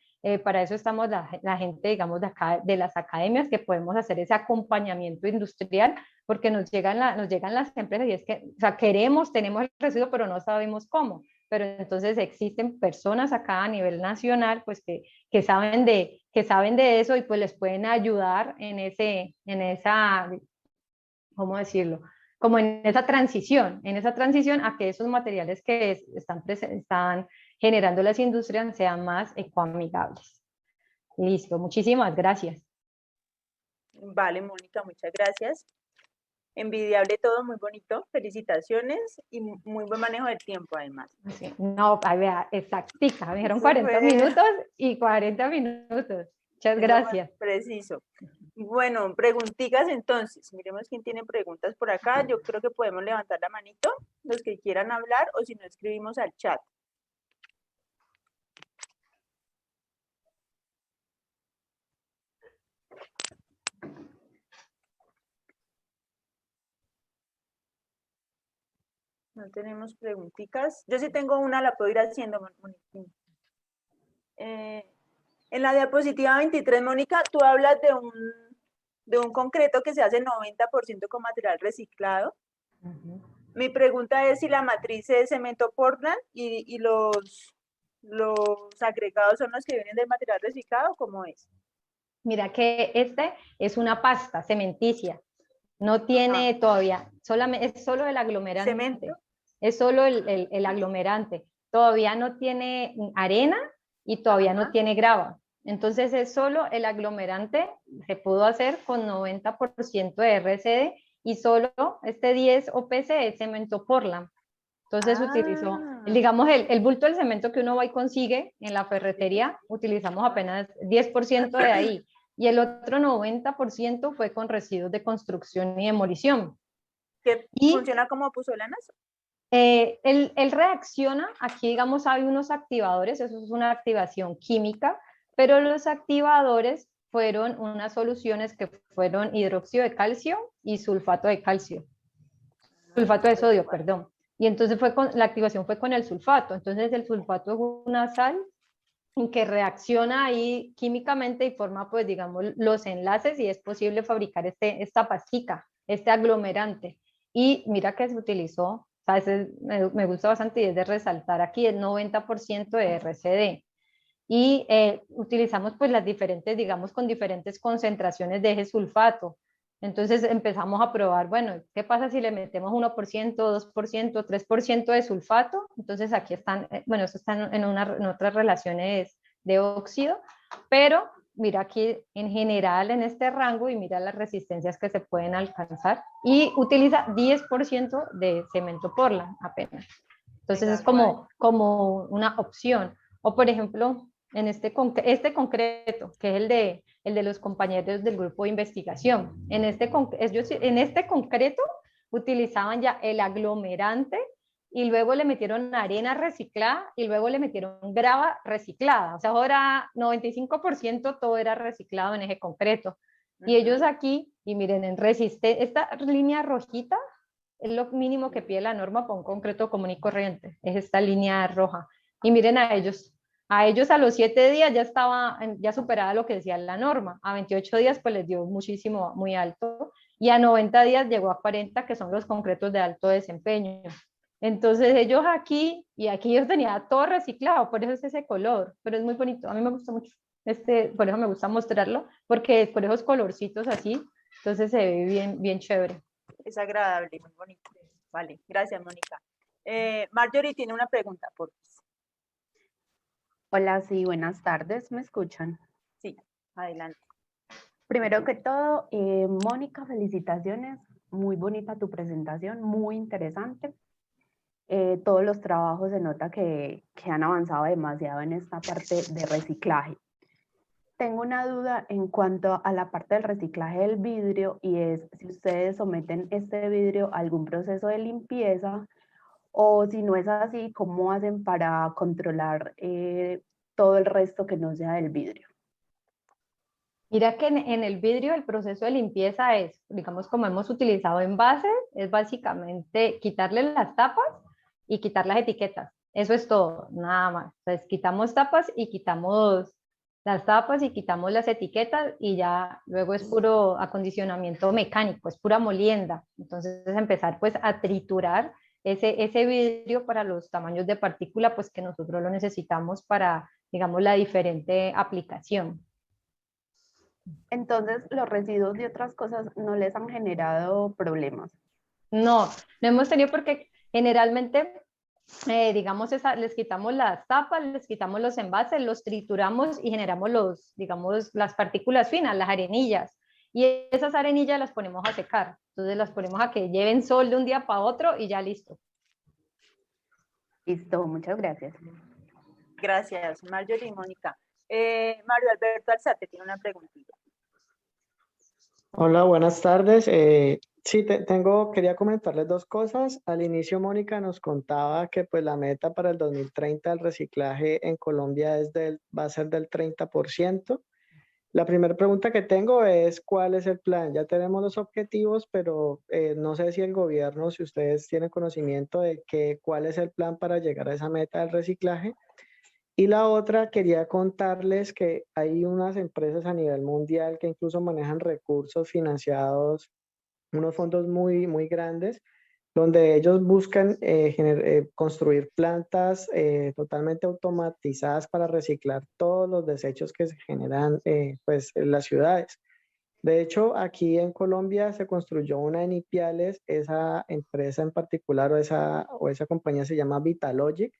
Para eso estamos la gente, digamos, de acá, de las academias, que podemos hacer ese acompañamiento industrial, porque nos llegan las empresas y es que, o sea, tenemos el residuo, pero no sabemos cómo. Pero entonces existen personas acá a nivel nacional, pues que saben de eso y pues les pueden ayudar en esa, ¿cómo decirlo? Como en esa transición a que esos materiales que están generando las industrias sean más ecoamigables. Listo, muchísimas gracias. Vale, Mónica, muchas gracias. Envidiable todo, muy bonito, felicitaciones y muy buen manejo del tiempo además. Sí, no, ahí vea, exactica, me dijeron 40 minutos y 40 minutos. Muchas gracias. Preciso. Bueno, preguntitas entonces, miremos quién tiene preguntas por acá. Yo creo que podemos levantar la manito, los que quieran hablar, o si no, escribimos al chat. No tenemos preguntitas. Yo sí tengo una, la puedo ir haciendo. En la diapositiva 23, Mónica, tú hablas de un concreto que se hace 90% con material reciclado. Mi pregunta es si la matriz es cemento Portland y los agregados son los que vienen del material reciclado, ¿cómo es? Mira que este es una pasta cementicia. No tiene todavía, es solo el aglomerante. ¿Cemento? Es solo el aglomerante. Todavía no tiene arena y todavía no tiene grava. Entonces es solo el aglomerante, se pudo hacer con 90% de RCD y solo este 10 OPC es cemento Portland. Entonces utilizó, digamos, el bulto del cemento que uno va y consigue en la ferretería, utilizamos apenas 10% de ahí. Y el otro 90% fue con residuos de construcción y demolición. ¿Que funciona como puzolanas? Él reacciona, aquí digamos hay unos activadores, eso es una activación química, pero los activadores fueron unas soluciones que fueron hidróxido de calcio y sulfato de calcio. Sulfato de sodio, perdón. Y entonces la activación fue con el sulfato. Entonces el sulfato es una sal que reacciona ahí químicamente y forma, pues, digamos, los enlaces y es posible fabricar esta pastica, este aglomerante. Y mira que se utilizó, o sea, me gusta bastante y es de resaltar aquí el 90% de RCD. Y utilizamos pues las diferentes, digamos, con diferentes concentraciones de ese sulfato. Entonces empezamos a probar, bueno, ¿qué pasa si le metemos 1%, 2%, 3% de sulfato? Entonces aquí están, bueno, eso están en otras relaciones de óxido, pero mira aquí en general en este rango y mira las resistencias que se pueden alcanzar y utiliza 10% de cemento Portland apenas. Entonces es como una opción. O por ejemplo, en este concreto, que es el de los compañeros del grupo de investigación. En este concreto utilizaban ya el aglomerante y luego le metieron arena reciclada y luego le metieron grava reciclada. O sea, ahora 95% todo era reciclado en ese concreto. Y ellos aquí, y miren, esta línea rojita es lo mínimo que pide la norma para un concreto común y corriente, es esta línea roja. Y miren a ellos, A ellos a los 7 días ya estaba, ya superada lo que decía la norma. A 28 días pues les dio muchísimo, muy alto. Y a 90 días llegó a 40, que son los concretos de alto desempeño. Entonces ellos aquí, y aquí yo tenía todo reciclado, por eso es ese color, pero es muy bonito, a mí me gusta mucho, por eso me gusta mostrarlo, porque por esos colorcitos así, entonces se ve bien, bien chévere. Es agradable, muy bonito. Vale, gracias, Mónica. Marjorie tiene una pregunta, por favor. Hola, sí, buenas tardes, ¿me escuchan? Sí, adelante. Primero que todo, Mónica, felicitaciones, muy bonita tu presentación, muy interesante. Todos los trabajos se nota que han avanzado demasiado en esta parte de reciclaje. Tengo una duda en cuanto a la parte del reciclaje del vidrio y es si ustedes someten este vidrio a algún proceso de limpieza o si no es así, ¿cómo hacen para controlar todo el resto que no sea del vidrio? Mira que en el vidrio el proceso de limpieza es, digamos, como hemos utilizado envases, es básicamente quitarle las tapas y quitar las etiquetas. Eso es todo, nada más. Entonces quitamos tapas y quitamos las tapas y quitamos las etiquetas y ya luego es puro acondicionamiento mecánico, es pura molienda. Entonces empezar pues a triturar ese vidrio para los tamaños de partícula pues que nosotros lo necesitamos para, digamos, la diferente aplicación. Entonces, los residuos de otras cosas no les han generado problemas. No, no hemos tenido porque generalmente, digamos, les quitamos las tapas, les quitamos los envases, los trituramos y generamos digamos, las partículas finas, las arenillas. Y esas arenillas las ponemos a secar. Entonces las ponemos a que lleven sol de un día para otro y ya listo. Listo, muchas gracias. Gracias, Marjorie y Mónica. Mario Alberto Alzate tiene una preguntita. Hola, buenas tardes. Sí, quería comentarles dos cosas. Al inicio, Mónica nos contaba que pues la meta para el 2030 del reciclaje en Colombia va a ser del 30%. La primera pregunta que tengo es, ¿cuál es el plan? Ya tenemos los objetivos, pero no sé si el gobierno, si ustedes tienen conocimiento de cuál es el plan para llegar a esa meta del reciclaje. Y la otra, quería contarles que hay unas empresas a nivel mundial que incluso manejan recursos financiados, unos fondos muy, muy grandes, donde ellos buscan construir plantas totalmente automatizadas para reciclar todos los desechos que se generan pues, en las ciudades. De hecho, aquí en Colombia se construyó una en Ipiales, esa empresa en particular o esa compañía se llama Vitalogic.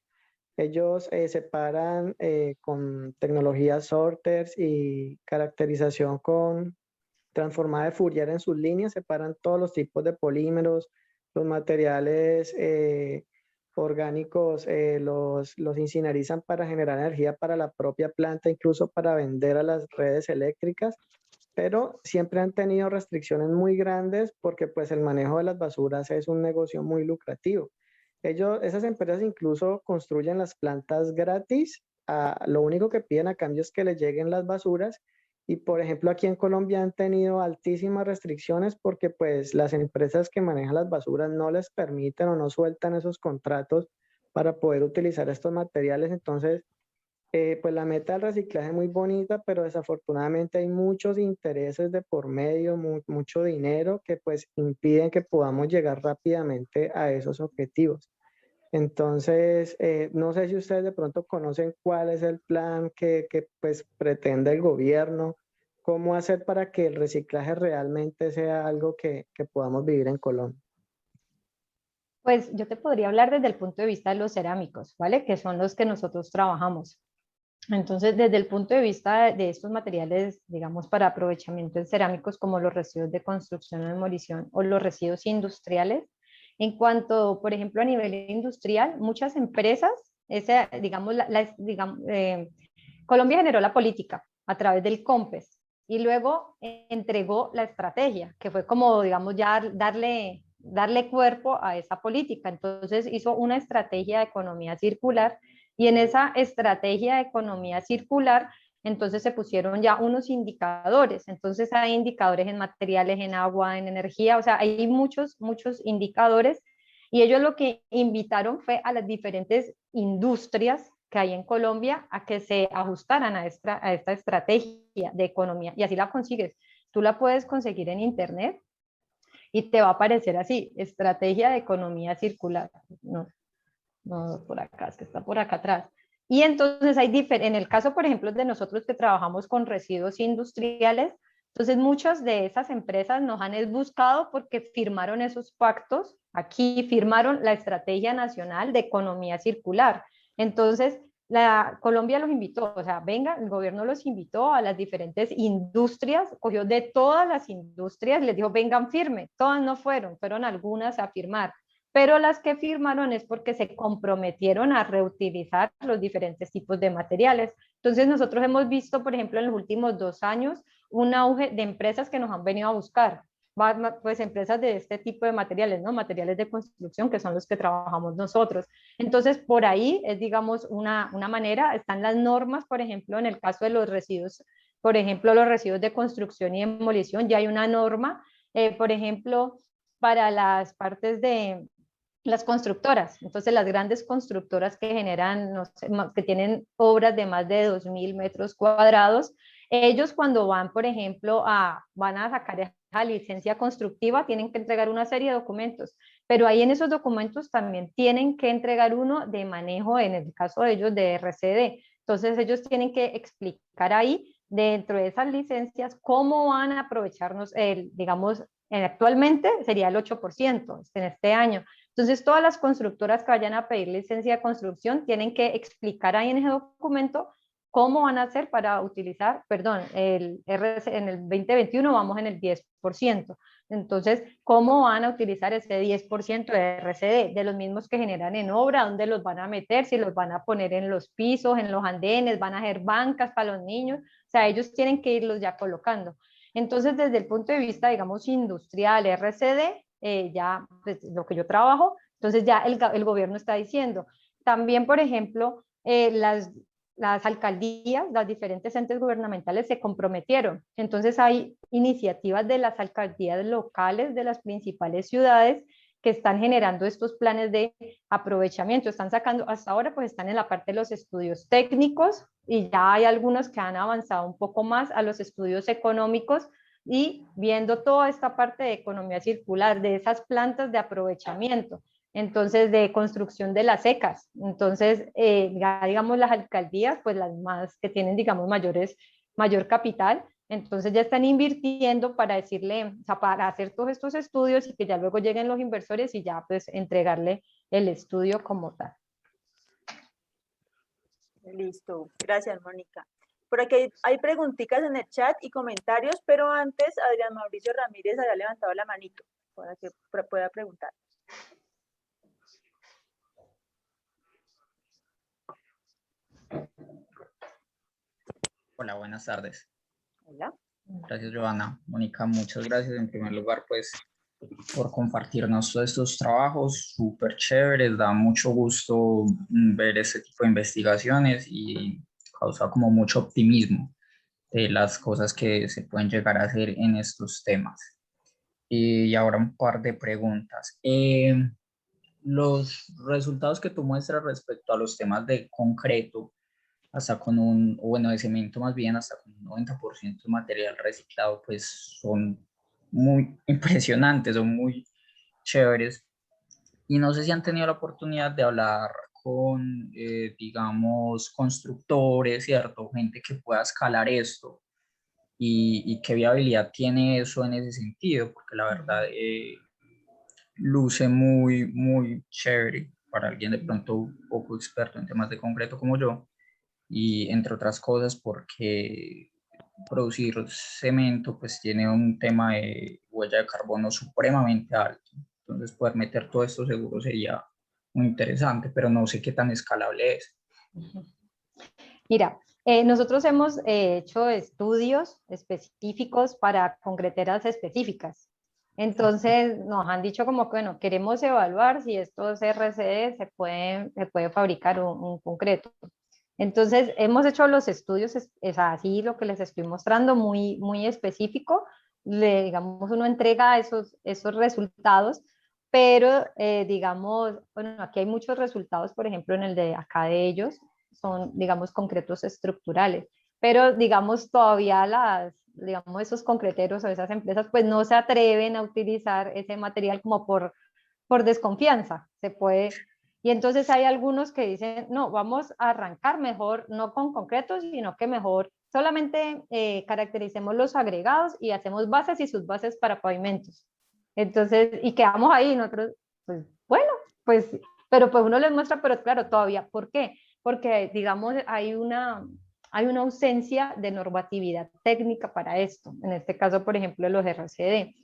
Ellos separan con tecnologías sorters y caracterización con transformada de Fourier en sus líneas, separan todos los tipos de polímeros, los materiales orgánicos, los incinerizan para generar energía para la propia planta, incluso para vender a las redes eléctricas, pero siempre han tenido restricciones muy grandes porque pues el manejo de las basuras es un negocio muy lucrativo. Esas empresas incluso construyen las plantas gratis, lo único que piden a cambio es que les lleguen las basuras y por ejemplo aquí en Colombia han tenido altísimas restricciones porque pues las empresas que manejan las basuras no les permiten o no sueltan esos contratos para poder utilizar estos materiales. Entonces pues la meta del reciclaje es muy bonita, pero desafortunadamente hay muchos intereses de por medio, mucho dinero que pues impiden que podamos llegar rápidamente a esos objetivos. Entonces, no sé si ustedes de pronto conocen cuál es el plan que pues pretende el gobierno, cómo hacer para que el reciclaje realmente sea algo que podamos vivir en Colombia. Pues yo te podría hablar desde el punto de vista de los cerámicos, ¿vale? Que son los que nosotros trabajamos. Entonces, desde el punto de vista de estos materiales, digamos, para aprovechamiento en cerámicos como los residuos de construcción o demolición o los residuos industriales, en cuanto, por ejemplo, a nivel industrial, muchas empresas, digamos, Colombia generó la política a través del COMPES y luego entregó la estrategia, que fue como, digamos, ya darle cuerpo a esa política. Entonces hizo una estrategia de economía circular y en esa estrategia de economía circular, entonces se pusieron ya unos indicadores. Entonces hay indicadores en materiales, en agua, en energía, o sea, hay muchos, muchos indicadores. Y ellos lo que invitaron fue a las diferentes industrias que hay en Colombia a que se ajustaran a esta estrategia de economía, y así la consigues. Tú la puedes conseguir en internet y te va a aparecer así, estrategia de economía circular. No, no, por acá, es que está por acá atrás. Y entonces en el caso, por ejemplo, de nosotros que trabajamos con residuos industriales, entonces muchas de esas empresas nos han buscado porque firmaron esos pactos, aquí firmaron la Estrategia Nacional de Economía Circular. Entonces, Colombia los invitó, o sea, venga, el gobierno los invitó a las diferentes industrias, cogió de todas las industrias, les dijo, vengan firme, todas no fueron algunas a firmar, pero las que firmaron es porque se comprometieron a reutilizar los diferentes tipos de materiales. Entonces nosotros hemos visto, por ejemplo, en los últimos 2 años, un auge de empresas que nos han venido a buscar, pues empresas de este tipo de materiales, ¿no? Materiales de construcción, que son los que trabajamos nosotros. Entonces, por ahí es, digamos, una manera, están las normas, por ejemplo, en el caso de los residuos, por ejemplo, los residuos de construcción y demolición, ya hay una norma, por ejemplo, para las partes de las constructoras, entonces las grandes constructoras que generan, no sé, que tienen obras de más de 2.000 metros cuadrados, ellos cuando van, por ejemplo, van a sacar esa licencia constructiva, tienen que entregar una serie de documentos, pero ahí en esos documentos también tienen que entregar uno de manejo, en el caso de ellos, de RCD. Entonces ellos tienen que explicar ahí, dentro de esas licencias, cómo van a aprovecharnos, digamos, actualmente sería el 8% en este año. Entonces, todas las constructoras que vayan a pedir licencia de construcción tienen que explicar ahí en ese documento cómo van a hacer para utilizar, perdón, en el 2021 vamos en el 10%. Entonces, ¿cómo van a utilizar ese 10% de RCD? De los mismos que generan en obra, ¿dónde los van a meter? Si los van a poner en los pisos, en los andenes, van a hacer bancas para los niños. O sea, ellos tienen que irlos ya colocando. Entonces, desde el punto de vista, digamos, industrial, RCD, ya pues, lo que yo trabajo, entonces ya el gobierno está diciendo. También, por ejemplo, las alcaldías, las diferentes entes gubernamentales se comprometieron. Entonces hay iniciativas de las alcaldías locales de las principales ciudades que están generando estos planes de aprovechamiento. Están sacando, hasta ahora pues están en la parte de los estudios técnicos y ya hay algunos que han avanzado un poco más a los estudios económicos y viendo toda esta parte de economía circular, de esas plantas de aprovechamiento, entonces de construcción de las secas. Entonces, digamos, las alcaldías, pues las más que tienen, digamos, mayor capital, entonces ya están invirtiendo para decirle, o sea, para hacer todos estos estudios y que ya luego lleguen los inversores y ya pues entregarle el estudio como tal. Listo, gracias Mónica. Por aquí hay preguntitas en el chat y comentarios, pero antes Adrián Mauricio Ramírez había levantado la manito para que pueda preguntar. Hola, buenas tardes. Hola. Gracias, Joana. Mónica, muchas gracias en primer lugar, pues, por compartirnos todos estos trabajos súper chéveres. Da mucho gusto ver este tipo de investigaciones y causa como mucho optimismo de las cosas que se pueden llegar a hacer en estos temas. Y ahora un par de preguntas. Los resultados que tú muestras respecto a los temas de concreto, hasta con de cemento más bien, hasta con un 90% de material reciclado, pues son muy impresionantes, son muy chéveres. Y no sé si han tenido la oportunidad de hablar con, digamos, constructores, ¿cierto? Gente que pueda escalar esto y qué viabilidad tiene eso en ese sentido, porque la verdad luce muy, muy chévere para alguien de pronto un poco experto en temas de concreto como yo. Y entre otras cosas porque producir cemento pues tiene un tema de huella de carbono supremamente alto. Entonces poder meter todo esto seguro sería muy interesante, pero no sé qué tan escalable es. Mira, nosotros hemos hecho estudios específicos para concreteras específicas. Entonces nos han dicho como que, bueno, queremos evaluar si estos RCD se puede fabricar un concreto. Entonces, hemos hecho los estudios, es así lo que les estoy mostrando, muy, muy específico. Digamos, uno entrega esos resultados, pero digamos, bueno, aquí hay muchos resultados, por ejemplo, en el de acá de ellos, son, digamos, concretos estructurales. Pero, digamos, todavía digamos, esos concreteros o esas empresas, pues no se atreven a utilizar ese material como por desconfianza. Se puede. Y entonces hay algunos que dicen, no, vamos a arrancar mejor, no con concretos, sino que mejor solamente caractericemos los agregados y hacemos bases y subbases para pavimentos. Entonces, y quedamos ahí, nosotros, pues bueno, pues, pero pues uno les muestra, pero claro, todavía, ¿por qué? Porque, digamos, hay una ausencia de normatividad técnica para esto, en este caso, por ejemplo, los RCD.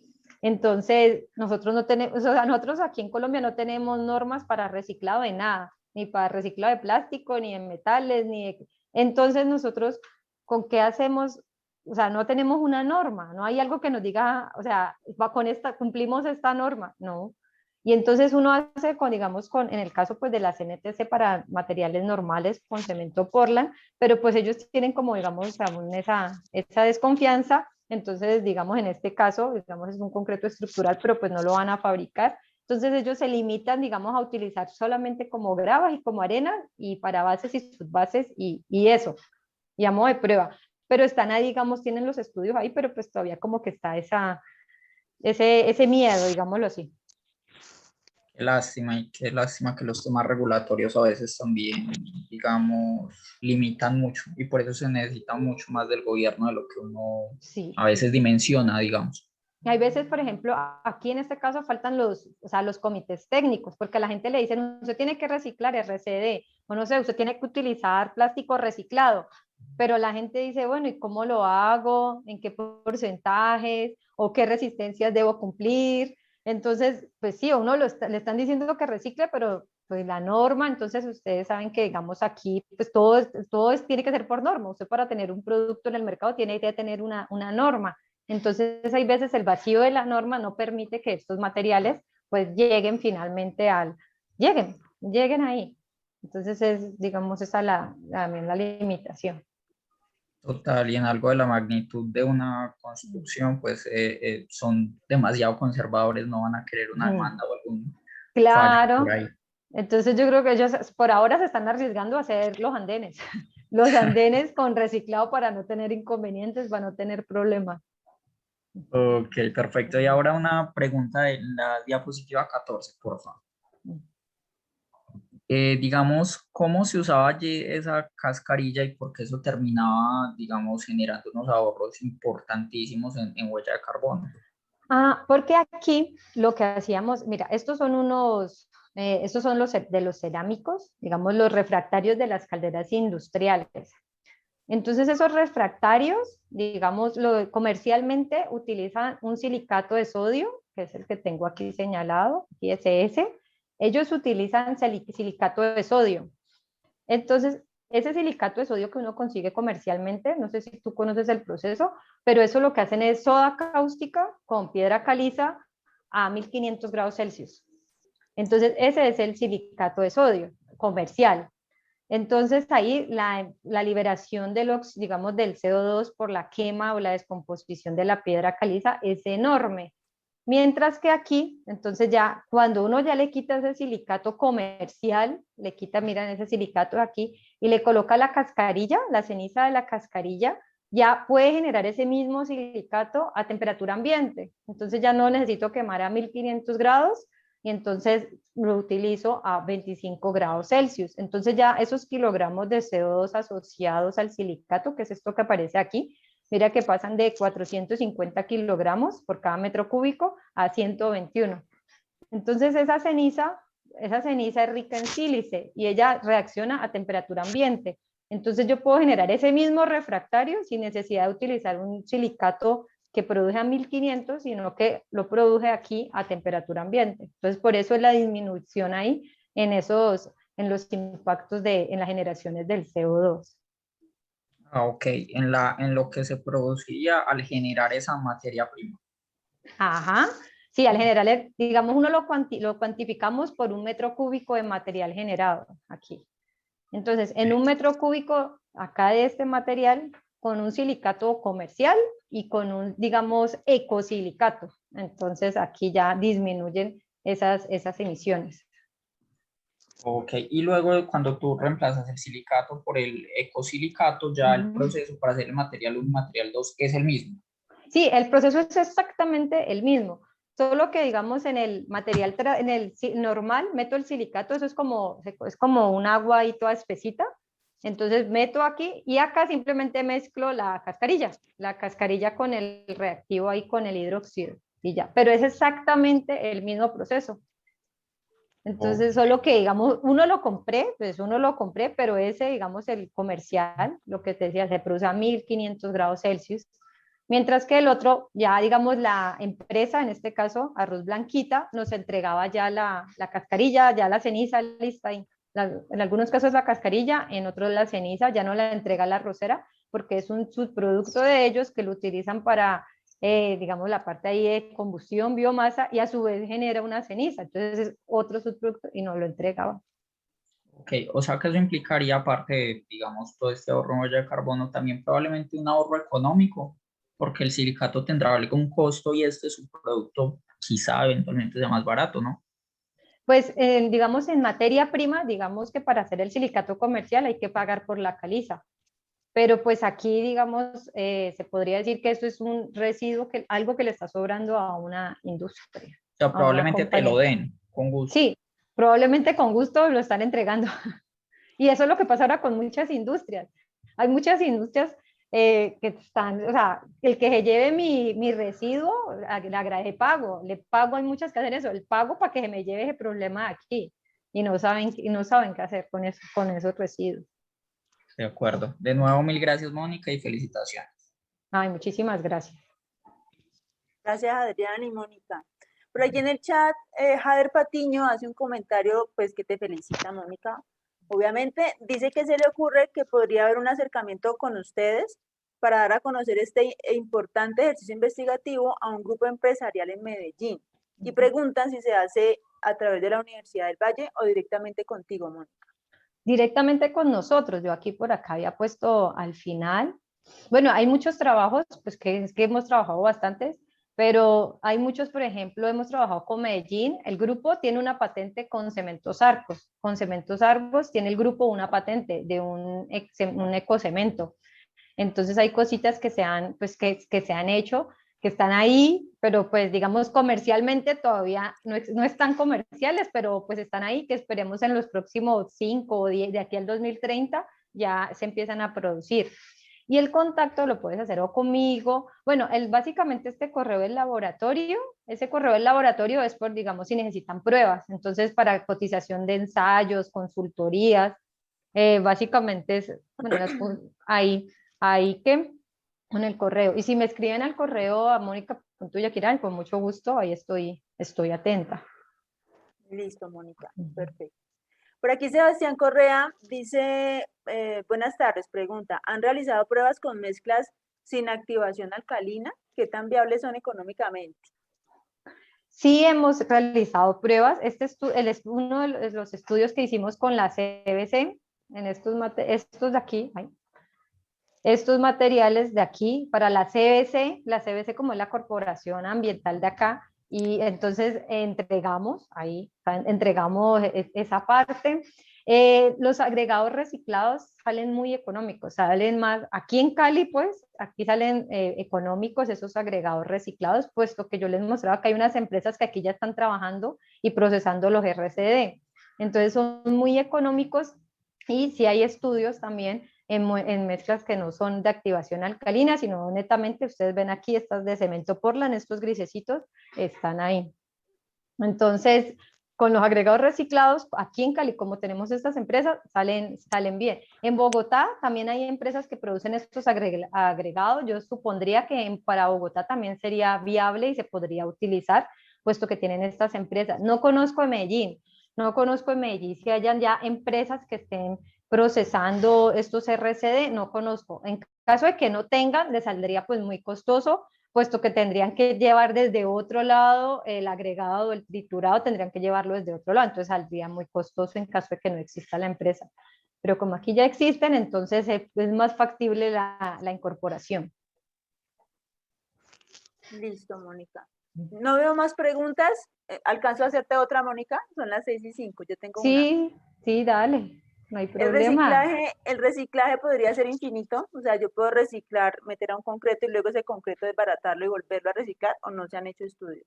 Entonces, nosotros no tenemos, o sea, nosotros aquí en Colombia no tenemos normas para reciclado de nada, ni para reciclado de plástico, ni de metales, ni de... Entonces, nosotros, ¿con qué hacemos? O sea, no tenemos una norma, no hay algo que nos diga, o sea, con esta, cumplimos esta norma, no. Y entonces uno hace con, digamos, en el caso pues de la CNTC para materiales normales con cemento Portland, pero pues ellos tienen como, digamos, aún esa desconfianza. Entonces, digamos, en este caso, digamos, es un concreto estructural, pero pues no lo van a fabricar. Entonces ellos se limitan, digamos, a utilizar solamente como gravas y como arena y para bases y subbases y eso, y a modo de prueba. Pero están ahí, digamos, tienen los estudios ahí, pero pues todavía como que está ese miedo, digámoslo así. Qué lástima que los temas regulatorios a veces también, digamos, limitan mucho y por eso se necesita mucho más del gobierno de lo que uno Sí. a veces dimensiona, digamos. Y hay veces, por ejemplo, aquí en este caso faltan los comités técnicos, porque a la gente le dicen, usted tiene que reciclar RCD, o no sé, usted tiene que utilizar plástico reciclado, pero la gente dice, bueno, ¿y cómo lo hago? ¿En qué porcentajes? ¿O qué resistencias debo cumplir? Entonces, pues sí, a uno le están diciendo que recicle, pero pues la norma, entonces ustedes saben que, digamos, aquí, pues todo tiene que ser por norma. Usted para tener un producto en el mercado tiene que tener una norma. Entonces, hay veces el vacío de la norma no permite que estos materiales pues lleguen finalmente lleguen ahí. Entonces, digamos, esa también la limitación. Total, y en algo de la magnitud de una construcción, pues son demasiado conservadores, no van a querer una demanda o algún fallo Claro. por ahí. Entonces yo creo que ellos por ahora se están arriesgando a hacer los andenes, los andenes con reciclado para no tener inconvenientes, para no tener problemas. Ok, perfecto. Y ahora una pregunta de la diapositiva 14, por favor. Digamos, ¿cómo se usaba allí esa cascarilla y por qué eso terminaba, digamos, generando unos ahorros importantísimos en huella de carbono? Porque aquí lo que hacíamos, mira, estos son los de los cerámicos, digamos, los refractarios de las calderas industriales. Entonces esos refractarios, digamos, comercialmente utilizan un silicato de sodio, que es el que tengo aquí señalado, ISS. Ellos utilizan silicato de sodio. Entonces, ese silicato de sodio que uno consigue comercialmente, no sé si tú conoces el proceso, pero eso lo que hacen es soda cáustica con piedra caliza a 1500 grados Celsius. Entonces, ese es el silicato de sodio comercial. Entonces ahí la liberación digamos, del CO2 por la quema o la descomposición de la piedra caliza es enorme. Mientras que aquí, entonces ya cuando uno ya le quita ese silicato comercial, le quita, miren ese silicato de aquí, y le coloca la cascarilla, la ceniza de la cascarilla, ya puede generar ese mismo silicato a temperatura ambiente. Entonces ya no necesito quemar a 1500 grados, y entonces lo utilizo a 25 grados Celsius. Entonces ya esos kilogramos de CO2 asociados al silicato, que es esto que aparece aquí, mira que pasan de 450 kilogramos por cada metro cúbico a 121. Entonces esa ceniza es rica en sílice y ella reacciona a temperatura ambiente. Entonces yo puedo generar ese mismo refractario sin necesidad de utilizar un silicato que produce a 1500, sino que lo produce aquí a temperatura ambiente. Entonces por eso es la disminución ahí en los impactos en las generaciones del CO2. Ok, en lo que se producía al generar esa materia prima. Ajá, sí, al general, digamos, uno lo cuantificamos por un metro cúbico de material generado aquí. Entonces, en un metro cúbico acá de este material, con un silicato comercial y con un, digamos, ecosilicato. Entonces, aquí ya disminuyen esas emisiones. Ok, y luego cuando tú reemplazas el silicato por el ecosilicato, ya el proceso para hacer el material 1 y material 2 es el mismo. Sí, el proceso es exactamente el mismo, solo que digamos en el material, normal, meto el silicato, eso es como un agua ahí toda espesita, entonces meto aquí y acá simplemente mezclo la cascarilla con el reactivo ahí con el hidróxido y ya, pero es exactamente el mismo proceso. Entonces, solo que, digamos, uno lo compré, pero ese, digamos, el comercial, lo que te decía, se produce a 1500 grados Celsius, mientras que el otro, ya, digamos, la empresa, en este caso, Arroz Blanquita, nos entregaba ya la cascarilla, ya la ceniza lista, y en algunos casos la cascarilla, en otros la ceniza, ya no la entrega la arrocera, porque es un subproducto de ellos que lo utilizan para digamos, la parte ahí de combustión, biomasa, y a su vez genera una ceniza. Entonces es otro subproducto y no lo entregaba. Ok, o sea que eso implicaría, aparte de, digamos, todo este ahorro en huella de carbono, también probablemente un ahorro económico, porque el silicato tendrá algún costo y este subproducto quizá eventualmente sea más barato, ¿no? Pues, digamos, en materia prima, digamos que para hacer el silicato comercial hay que pagar por la caliza. Pero pues aquí, digamos, se podría decir que esto es un residuo, algo que le está sobrando a una industria, O sea, a una probablemente te lo compañía. den con gusto. Sí, probablemente con gusto lo están entregando. Y eso es lo que pasa ahora con muchas industrias. Hay muchas industrias que están, o sea, el que se lleve mi residuo, le pago, hay muchas que hacen eso, el pago para que se me lleve ese problema de aquí. Y no saben qué hacer con esos residuos. De acuerdo. De nuevo, mil gracias, Mónica, y felicitaciones. Ay, muchísimas gracias. Gracias, Adrián y Mónica. Por aquí en el chat, Jader Patiño hace un comentario, pues, que te felicita, Mónica. Obviamente, dice que se le ocurre que podría haber un acercamiento con ustedes para dar a conocer este importante ejercicio investigativo a un grupo empresarial en Medellín. Y preguntan si se hace a través de la Universidad del Valle o directamente contigo, Mónica. Directamente con nosotros, yo aquí por acá había puesto al final. Bueno, hay muchos trabajos, pues que es que hemos trabajado bastantes, pero hay muchos, por ejemplo, hemos trabajado con Medellín. El grupo tiene una patente con Cementos Argos. Con Cementos Argos tiene el grupo una patente de un ecocemento. Entonces hay cositas pues, que se han hecho, que están ahí, pero pues digamos comercialmente todavía no están comerciales, pero pues están ahí, que esperemos en los próximos 5 o 10, de aquí al 2030, ya se empiezan a producir. Y el contacto lo puedes hacer o conmigo. Bueno, básicamente este correo del laboratorio, ese correo del laboratorio es por, digamos, si necesitan pruebas. Entonces, para cotización de ensayos, consultorías, básicamente es, bueno, ahí que con el correo. Y si me escriben al correo a Mónica.Yaquirán, con mucho gusto, ahí estoy atenta. Listo, Mónica. Perfecto. Por aquí Sebastián Correa dice, buenas tardes, pregunta, ¿han realizado pruebas con mezclas sin activación alcalina? ¿Qué tan viables son económicamente? Sí hemos realizado pruebas. Este es uno de los estudios que hicimos con la CBC, en estos de aquí, estos materiales de aquí para la CBC como es la Corporación Ambiental de acá, y entonces entregamos esa parte. Los agregados reciclados salen muy económicos, salen más, aquí en Cali pues, aquí salen económicos esos agregados reciclados, puesto que yo les mostraba que hay unas empresas que aquí ya están trabajando y procesando los RCD, entonces son muy económicos y sí hay estudios también en mezclas que no son de activación alcalina, sino netamente, ustedes ven aquí estas de cemento Portland, estos grisecitos, están ahí. Entonces, con los agregados reciclados, aquí en Cali, como tenemos estas empresas, salen bien. En Bogotá también hay empresas que producen estos agregados. Yo supondría que para Bogotá también sería viable y se podría utilizar, puesto que tienen estas empresas. No conozco en Medellín si hayan ya empresas que estén procesando estos RCD, no conozco. En caso de que no tengan, les saldría pues muy costoso, puesto que tendrían que llevar desde otro lado el agregado, el triturado, tendrían que llevarlo desde otro lado, entonces saldría muy costoso en caso de que no exista la empresa. Pero como aquí ya existen, entonces es más factible la incorporación. Listo, Mónica. No veo más preguntas. ¿Alcanzo a hacerte otra, Mónica? Son las 6:05. Yo tengo una. Sí, Sí, dale, no hay El problema. reciclaje podría ser infinito, o sea, yo puedo reciclar, meter a un concreto y luego ese concreto desbaratarlo y volverlo a reciclar, o no se han hecho estudios.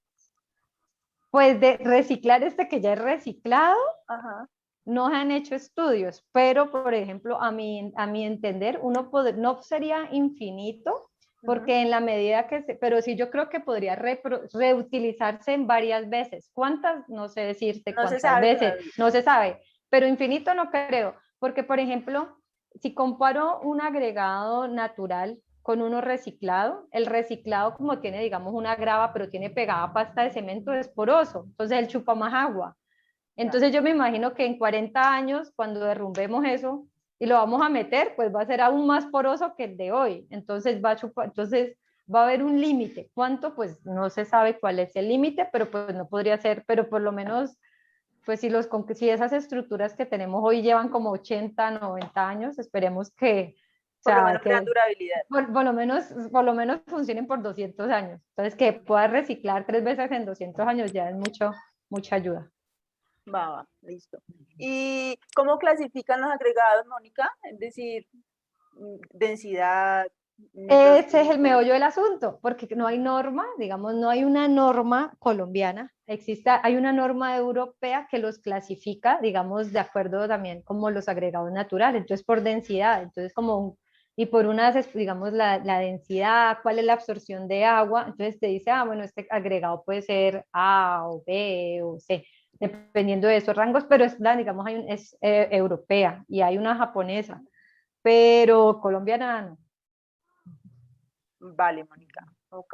Pues de reciclar este que ya es reciclado, Ajá. no se han hecho estudios, pero por ejemplo, a mi entender, no sería infinito, Ujú. porque en la medida pero sí yo creo que podría reutilizarse en varias veces. ¿Cuántas? No sé decirte No se cuántas sabe veces, todavía. no se sabe, pero infinito no creo, porque por ejemplo, si comparo un agregado natural con uno reciclado, el reciclado como tiene, digamos, una grava, pero tiene pegada pasta de cemento, es poroso, entonces él chupa más agua. Ya. Entonces yo me imagino que en 40 años, cuando derrumbemos eso y lo vamos a meter, pues va a ser aún más poroso que el de hoy. Entonces va a haber un límite. ¿Cuánto? Pues no se sabe cuál es el límite, pero pues no podría ser, pero por lo menos, pues si esas estructuras que tenemos hoy llevan como 80, 90 años, esperemos que, o Por lo sea, menos me dan que durabilidad. por lo menos funcionen por 200 años. Entonces, que pueda reciclar 3 veces en 200 años ya es mucha ayuda. Va, listo. ¿Y cómo clasifican los agregados, Mónica? Es decir, densidad, Ese es el microstructura. meollo del asunto, porque no hay norma, digamos, no hay una norma colombiana, hay una norma europea que los clasifica, digamos, de acuerdo también como los agregados naturales, entonces por densidad, entonces y por unas, digamos, la densidad, cuál es la absorción de agua, entonces te dice, bueno, este agregado puede ser A o B o C, dependiendo de esos rangos, pero digamos, es europea y hay una japonesa, pero colombiana no. Vale, Mónica. Ok.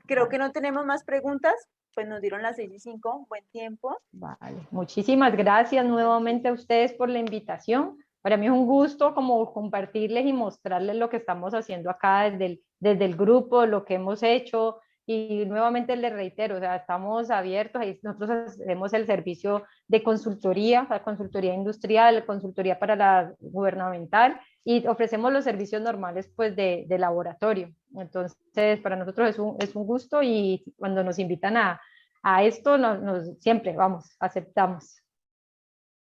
Creo que no tenemos más preguntas. Pues nos dieron las 6:05, buen tiempo. Vale, muchísimas gracias nuevamente a ustedes por la invitación. Para mí es un gusto como compartirles y mostrarles lo que estamos haciendo acá desde el grupo, lo que hemos hecho y nuevamente les reitero, o sea, estamos abiertos, ahí nosotros hacemos el servicio de consultoría, la consultoría industrial, consultoría para la gubernamental y ofrecemos los servicios normales pues de laboratorio. Entonces, para nosotros es un gusto y cuando nos invitan a esto siempre, vamos, aceptamos.